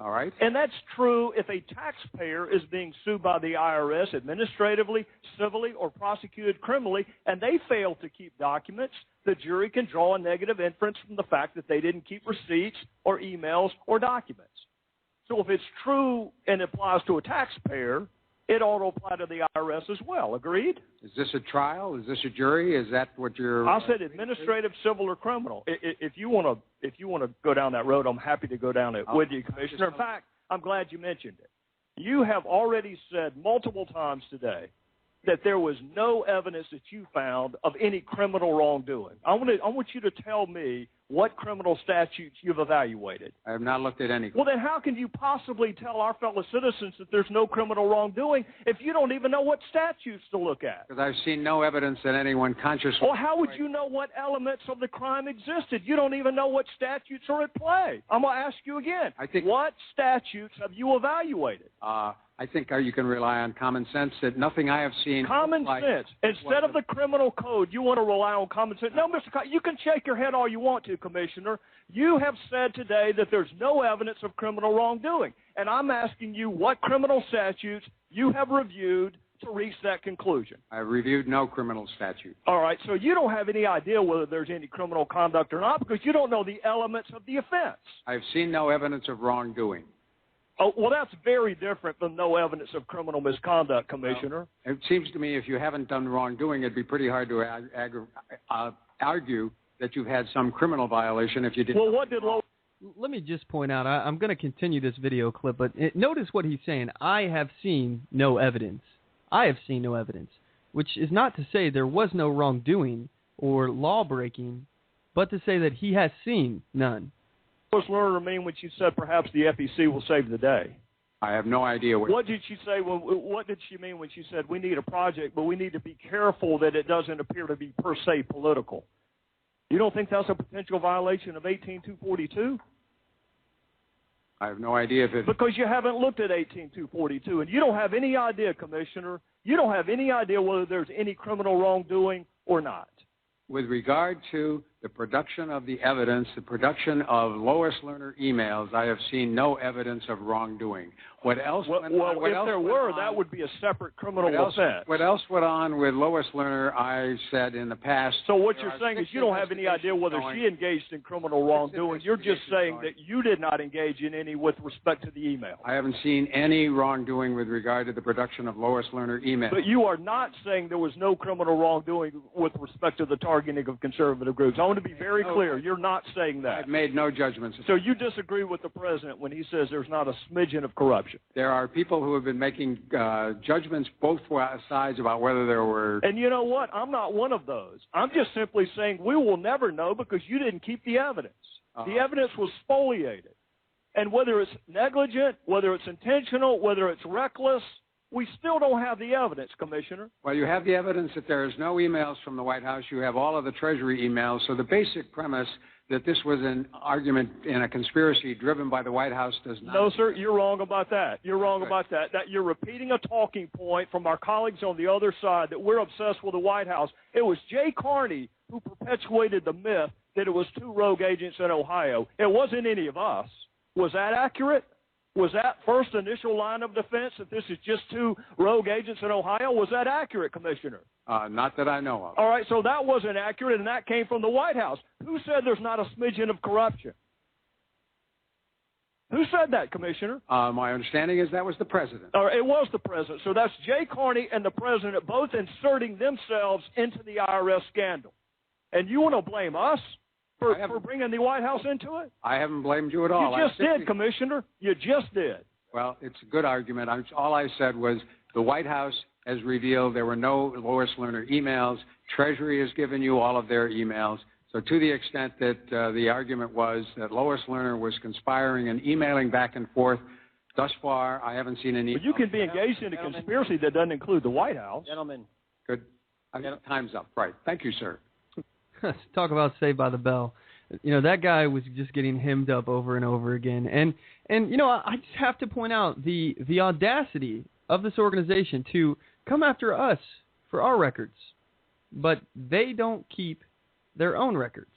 All right. And that's true if a taxpayer is being sued by the IRS administratively, civilly, or prosecuted criminally, and they fail to keep documents, the jury can draw a negative inference from the fact that they didn't keep receipts or emails or documents. So if it's true and applies to a taxpayer, it ought to apply to the IRS as well. Agreed? Is this a trial? Is this a jury? Is that what you're... I said administrative, civil, or criminal. If you want to go down that road, I'm happy to go down it with you, Commissioner. In fact, I'm glad you mentioned it. You have already said multiple times today that there was no evidence that you found of any criminal wrongdoing. I want you to tell me what criminal statutes you've evaluated. I have not looked at any. Well, then how can you possibly tell our fellow citizens that there's no criminal wrongdoing if you don't even know what statutes to look at? Because I've seen no evidence that anyone consciously... Well, how would you know what elements of the crime existed? You don't even know what statutes are at play. I'm going to ask you again. What statutes have you evaluated? I think you can rely on common sense that nothing I have seen. Common sense. Instead of the criminal code, you want to rely on common sense. No, Mr. You can shake your head all you want to, Commissioner. You have said today that there's no evidence of criminal wrongdoing. And I'm asking you what criminal statutes you have reviewed to reach that conclusion. I've reviewed no criminal statute. All right, so you don't have any idea whether there's any criminal conduct or not because you don't know the elements of the offense. I've seen no evidence of wrongdoing. Oh, well, that's very different than no evidence of criminal misconduct, Commissioner. Well, it seems to me if you haven't done wrongdoing, it'd be pretty hard to argue that you've had some criminal violation if you didn't. Well, what did Let me just point out, I'm going to continue this video clip, but notice what he's saying. I have seen no evidence. I have seen no evidence, which is not to say there was no wrongdoing or law breaking, but to say that he has seen none. What does Lerner mean when she said perhaps the FEC will save the day? I have no idea what did she say? What did she mean when she said we need a project, but we need to be careful that it doesn't appear to be per se political? You don't think that's a potential violation of 18242? I have no idea if it... Because you haven't looked at 18242, and you don't have any idea, Commissioner. You don't have any idea whether there's any criminal wrongdoing or not. With regard to the production of the evidence, the production of Lois Lerner emails, I have seen no evidence of wrongdoing. What else? If there were, that would be a separate criminal offense. What else went on with Lois Lerner? I said in the past. So what you're saying is you don't have any idea whether she engaged in criminal wrongdoing. You're just saying that you did not engage in any with respect to the email. I haven't seen any wrongdoing with regard to the production of Lois Lerner emails. But you are not saying there was no criminal wrongdoing with respect to the targeting of conservative groups. I want to be very clear. You're not saying that. I've made no judgments. So you disagree with the president when he says there's not a smidgen of corruption. There are people who have been making judgments both sides about whether there were... And you know what? I'm not one of those. I'm just simply saying we will never know because you didn't keep the evidence. The evidence was spoliated. And whether it's negligent, whether it's intentional, whether it's reckless, we still don't have the evidence, Commissioner. Well, you have the evidence that there is no emails from the White House. You have all of the Treasury emails. So the basic premise that this was an argument in a conspiracy driven by the White House does not... No, sir, you're wrong about that. You're wrong about that. That you're repeating a talking point from our colleagues on the other side that we're obsessed with the White House. It was Jay Carney who perpetuated the myth that it was 2 rogue agents in Ohio. It wasn't any of us. Was that accurate? Was that first initial line of defense that this is just 2 rogue agents in Ohio? Was that accurate, Commissioner? Not that I know of. All right, so that wasn't accurate, and that came from the White House. Who said there's not a smidgen of corruption? Who said that, Commissioner? My understanding is that was the president. It was the president. So that's Jay Carney and the president both inserting themselves into the IRS scandal. And you want to blame us for bringing the White House into it? I haven't blamed you at all. You just did, Commissioner. You just did. Well, it's a good argument. All I said was the White House has revealed there were no Lois Lerner emails. Treasury has given you all of their emails. So to the extent that the argument was that Lois Lerner was conspiring and emailing back and forth, thus far I haven't seen any. But you can be engaged in a conspiracy that doesn't include the White House. Gentlemen. Good. Time's up. Right. Thank you, sir. Talk about Saved by the Bell. You know, that guy was just getting hemmed up over and over again. And you know, I just have to point out the audacity of this organization to come after us for our records. But they don't keep their own records.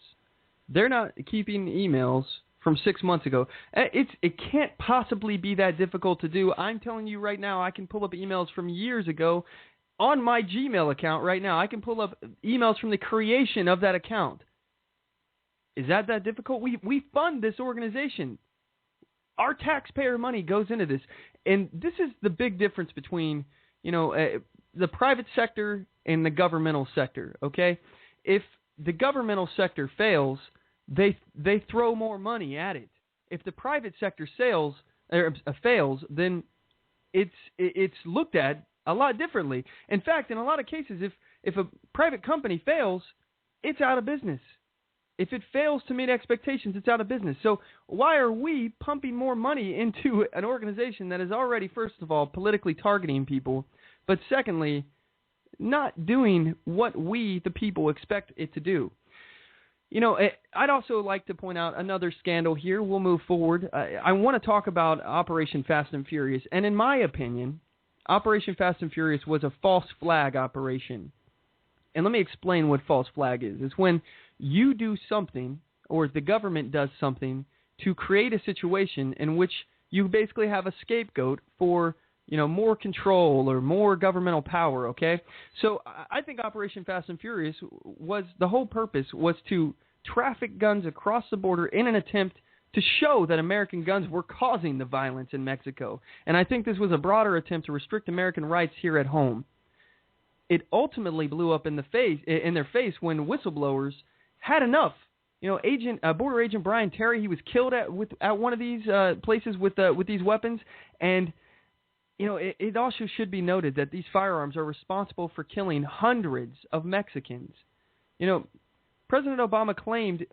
They're not keeping emails from 6 months ago. It can't possibly be that difficult to do. I'm telling you right now, I can pull up emails from years ago on my Gmail account right now. I can pull up emails from the creation of that account. Is that difficult? We fund this organization. Our taxpayer money goes into this. And this is the big difference between, you know, the private sector and the governmental sector, okay? If the governmental sector fails, they throw more money at it. If the private sector fails, then it's looked at a lot differently. In fact, in a lot of cases, if a private company fails, it's out of business. If it fails to meet expectations, it's out of business. So why are we pumping more money into an organization that is already, first of all, politically targeting people, but secondly, not doing what we, the people, expect it to do? I'd also like to point out another scandal here. We'll move forward. I want to talk about Operation Fast and Furious. And in my opinion, Operation Fast and Furious was a false flag operation. And let me explain what false flag is. It's when you do something, or the government does something, to create a situation in which you basically have a scapegoat for more control or more governmental power, okay? So I think Operation Fast and Furious the whole purpose was to traffic guns across the border in an attempt to show that American guns were causing the violence in Mexico. And I think this was a broader attempt to restrict American rights here at home. It ultimately blew up in their face when whistleblowers had enough. Border Agent Brian Terry, he was killed at one of these places with these weapons, and it also should be noted that these firearms are responsible for killing hundreds of Mexicans. President Obama claimed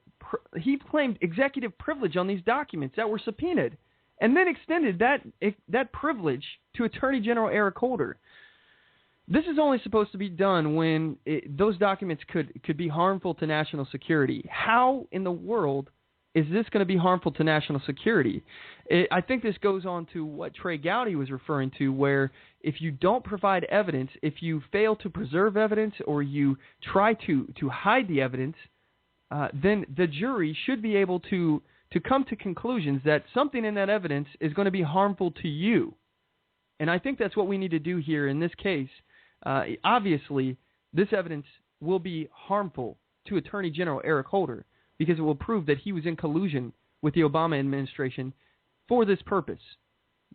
executive privilege on these documents that were subpoenaed, and then extended that privilege to Attorney General Eric Holder. This is only supposed to be done when those documents could be harmful to national security. How in the world is this going to be harmful to national security? I think this goes on to what Trey Gowdy was referring to, where if you don't provide evidence, if you fail to preserve evidence, or you try to hide the evidence, then the jury should be able to come to conclusions that something in that evidence is going to be harmful to you. And I think that's what we need to do here in this case. Obviously, this evidence will be harmful to Attorney General Eric Holder, because it will prove that he was in collusion with the Obama administration for this purpose.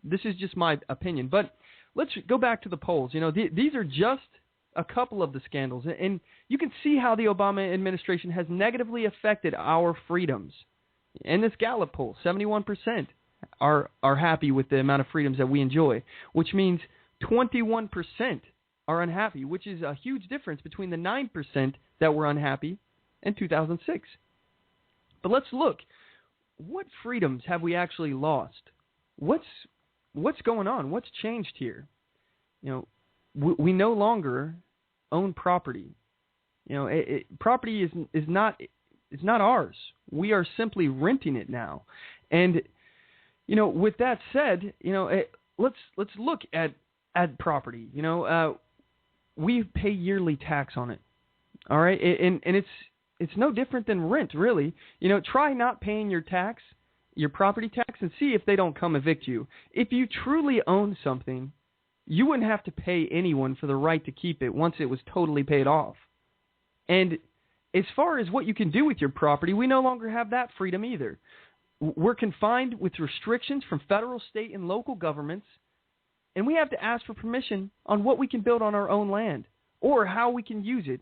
This is just my opinion. But let's go back to the polls. These are just a couple of the scandals. And you can see how the Obama administration has negatively affected our freedoms. In this Gallup poll, 71% are happy with the amount of freedoms that we enjoy, which means 21% are unhappy, which is a huge difference between the 9% that were unhappy in 2006. But let's look. What freedoms have we actually lost? What's going on? What's changed here? We no longer own property. Property is not ours. We are simply renting it now. And with that said, let's look at property. We pay yearly tax on it. All right, and it's no different than rent, really. Try not paying your property tax, and see if they don't come evict you. If you truly own something, you wouldn't have to pay anyone for the right to keep it once it was totally paid off. And as far as what you can do with your property, we no longer have that freedom either. We're confined with restrictions from federal, state, and local governments, and we have to ask for permission on what we can build on our own land or how we can use it.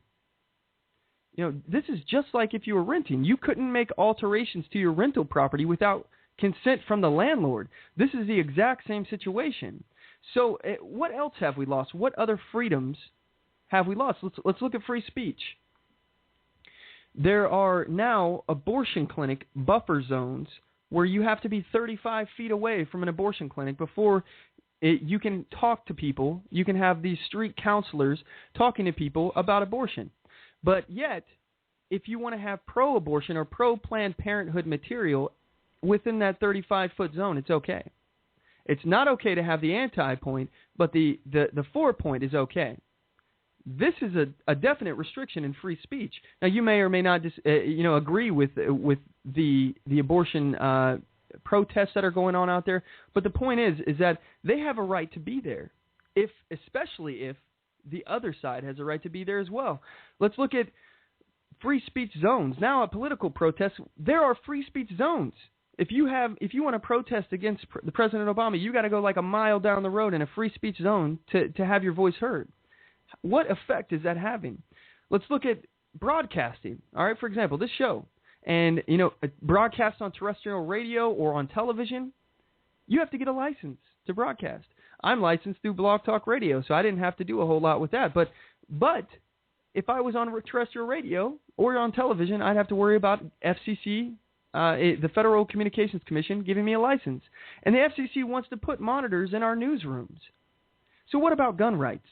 This is just like if you were renting. You couldn't make alterations to your rental property without consent from the landlord. This is the exact same situation. So what else have we lost? What other freedoms have we lost? Let's look at free speech. There are now abortion clinic buffer zones where you have to be 35 feet away from an abortion clinic before you can talk to people. You can have these street counselors talking to people about abortion. But yet, if you want to have pro-abortion or pro-Planned Parenthood material within that 35-foot zone, it's okay. It's not okay to have the anti-point, but the for-point is okay. This is a definite restriction in free speech. Now, you may or may not agree with the abortion protests that are going on out there, but the point is that they have a right to be there, especially if the other side has a right to be there as well. Let's look at free speech zones. Now, at political protests, there are free speech zones. If you want to protest against the President Obama, you got to go like a mile down the road in a free speech zone to have your voice heard. What effect is that having? Let's look at broadcasting. All right, for example, this show, and broadcast on terrestrial radio or on television, you have to get a license to broadcast. I'm licensed through Blog Talk Radio, so I didn't have to do a whole lot with that. But if I was on terrestrial radio or on television, I'd have to worry about FCC, the Federal Communications Commission, giving me a license. And the FCC wants to put monitors in our newsrooms. So what about gun rights?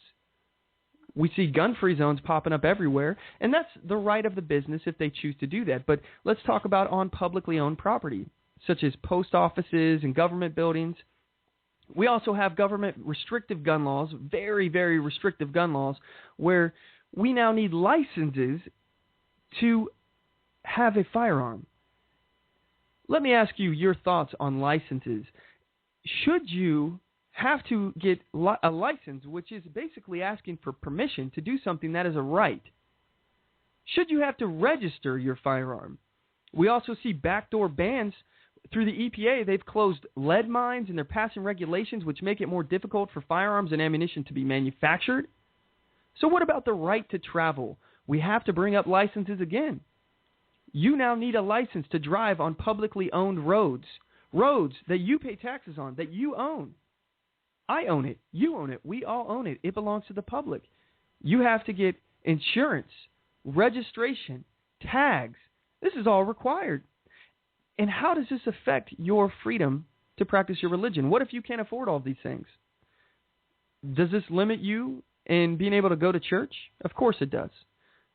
We see gun-free zones popping up everywhere, and that's the right of the business if they choose to do that. But let's talk about on publicly owned property, such as post offices and government buildings. We also have government restrictive gun laws, very, very restrictive gun laws, where we now need licenses to have a firearm. Let me ask you your thoughts on licenses. Should you have to get a license, which is basically asking for permission to do something that is a right? Should you have to register your firearm? We also see backdoor bans through the EPA. They've closed lead mines and they're passing regulations which make it more difficult for firearms and ammunition to be manufactured. So what about the right to travel? We have to bring up licenses again. You now need a license to drive on publicly owned roads that you pay taxes on, that you own. I own it. You own it. We all own it. It belongs to the public. You have to get insurance, registration, tags. This is all required. And how does this affect your freedom to practice your religion? What if you can't afford all of these things? Does this limit you in being able to go to church? Of course it does.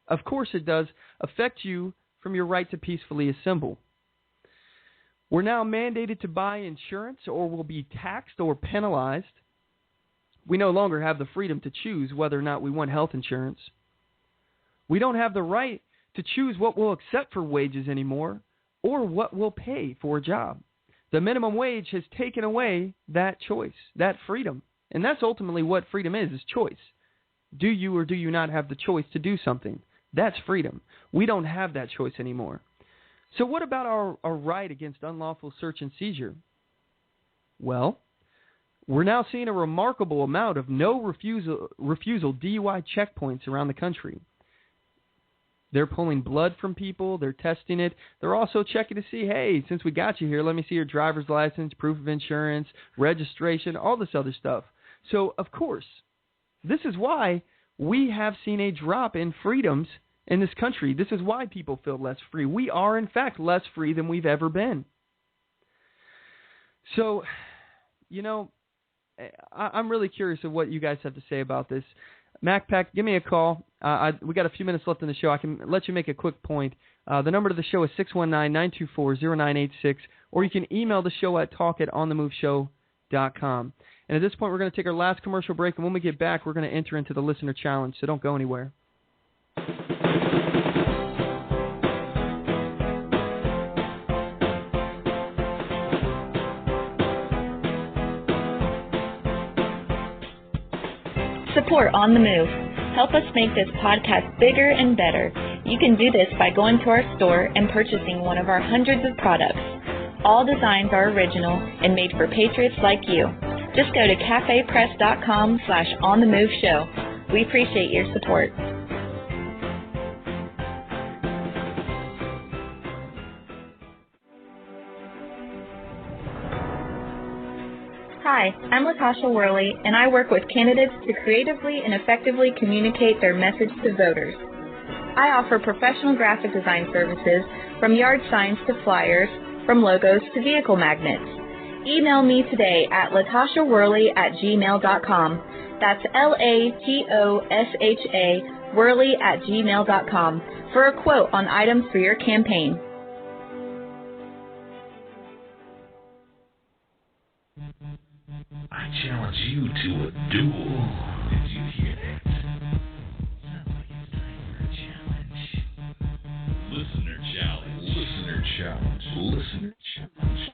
Of course it does affect you from your right to peacefully assemble. We're now mandated to buy insurance or will be taxed or penalized. We no longer have the freedom to choose whether or not we want health insurance. We don't have the right to choose what we'll accept for wages anymore or what we'll pay for a job. The minimum wage has taken away that choice, that freedom. And that's ultimately what freedom is choice. Do you or do you not have the choice to do something? That's freedom. We don't have that choice anymore. So what about our right against unlawful search and seizure? Well, we're now seeing a remarkable amount of no refusal DUI checkpoints around the country. They're pulling blood from people. They're testing it. They're also checking to see, hey, since we got you here, let me see your driver's license, proof of insurance, registration, all this other stuff. So, of course, this is why we have seen a drop in freedoms in this country. This is why people feel less free. We are, in fact, less free than we've ever been. So, you know, I'm really curious of what you guys have to say about this. Mack, give me a call. We got a few minutes left in the show. I can let you make a quick point. The number to the show is 619-924-0986, or you can email the show at talk@onthemoveshow.com. And at this point, we're going to take our last commercial break, and when we get back, we're going to enter into the listener challenge, so don't go anywhere. Support On The Move. Help us make this podcast bigger and better. You can do this by going to our store and purchasing one of our hundreds of products. All designs are original and made for patriots like you. Just go to cafepress.com/onthemoveshow. We appreciate your support. Hi, I'm Latasha Worley, and I work with candidates to creatively and effectively communicate their message to voters. I offer professional graphic design services from yard signs to flyers, from logos to vehicle magnets. Email me today at latashaworley@gmail.com. That's LATOSHA Worley@gmail.com for a quote on items for your campaign. I challenge you to a duel. Did you hear that? Sounds like it's time for a challenge. Listener challenge. Listener challenge. Listener challenge.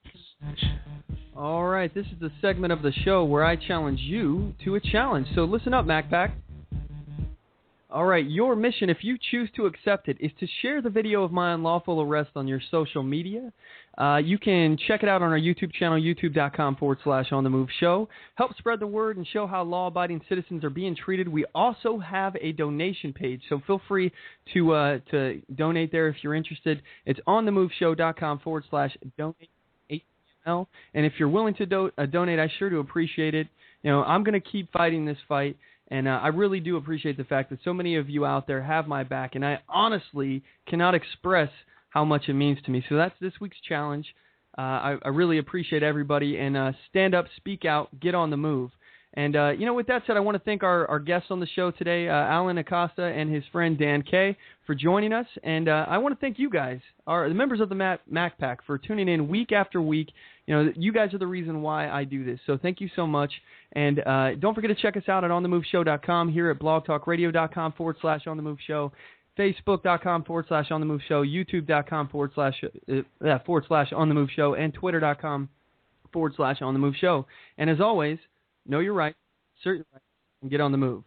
All right, this is the segment of the show where I challenge you to a challenge. So listen up, Mack. All right, your mission, if you choose to accept it, is to share the video of my unlawful arrest on your social media. You can check it out on our YouTube channel, youtube.com/OnTheMoveShow. Help spread the word and show how law-abiding citizens are being treated. We also have a donation page, so feel free to donate there if you're interested. It's onthemoveshow.com/donate. And if you're willing to donate, I sure do appreciate it. You know, I'm going to keep fighting this fight. And I really do appreciate the fact that so many of you out there have my back, and I honestly cannot express how much it means to me. So that's this week's challenge. I really appreciate everybody, and stand up, speak out, get on the move. And, with that said, I want to thank our guests on the show today, Alan Acosta and his friend Dan Kay, for joining us. And I want to thank you guys, the members of the Mack Pack, for tuning in week after week. You guys are the reason why I do this. So thank you so much. And don't forget to check us out at OnTheMoveShow.com, here at blogtalkradio.com/OnTheMoveShow, Facebook.com/OnTheMoveShow, YouTube.com/OnTheMoveShow, and Twitter.com/OnTheMoveShow. And as always, know your right, assert your right, and get on the move.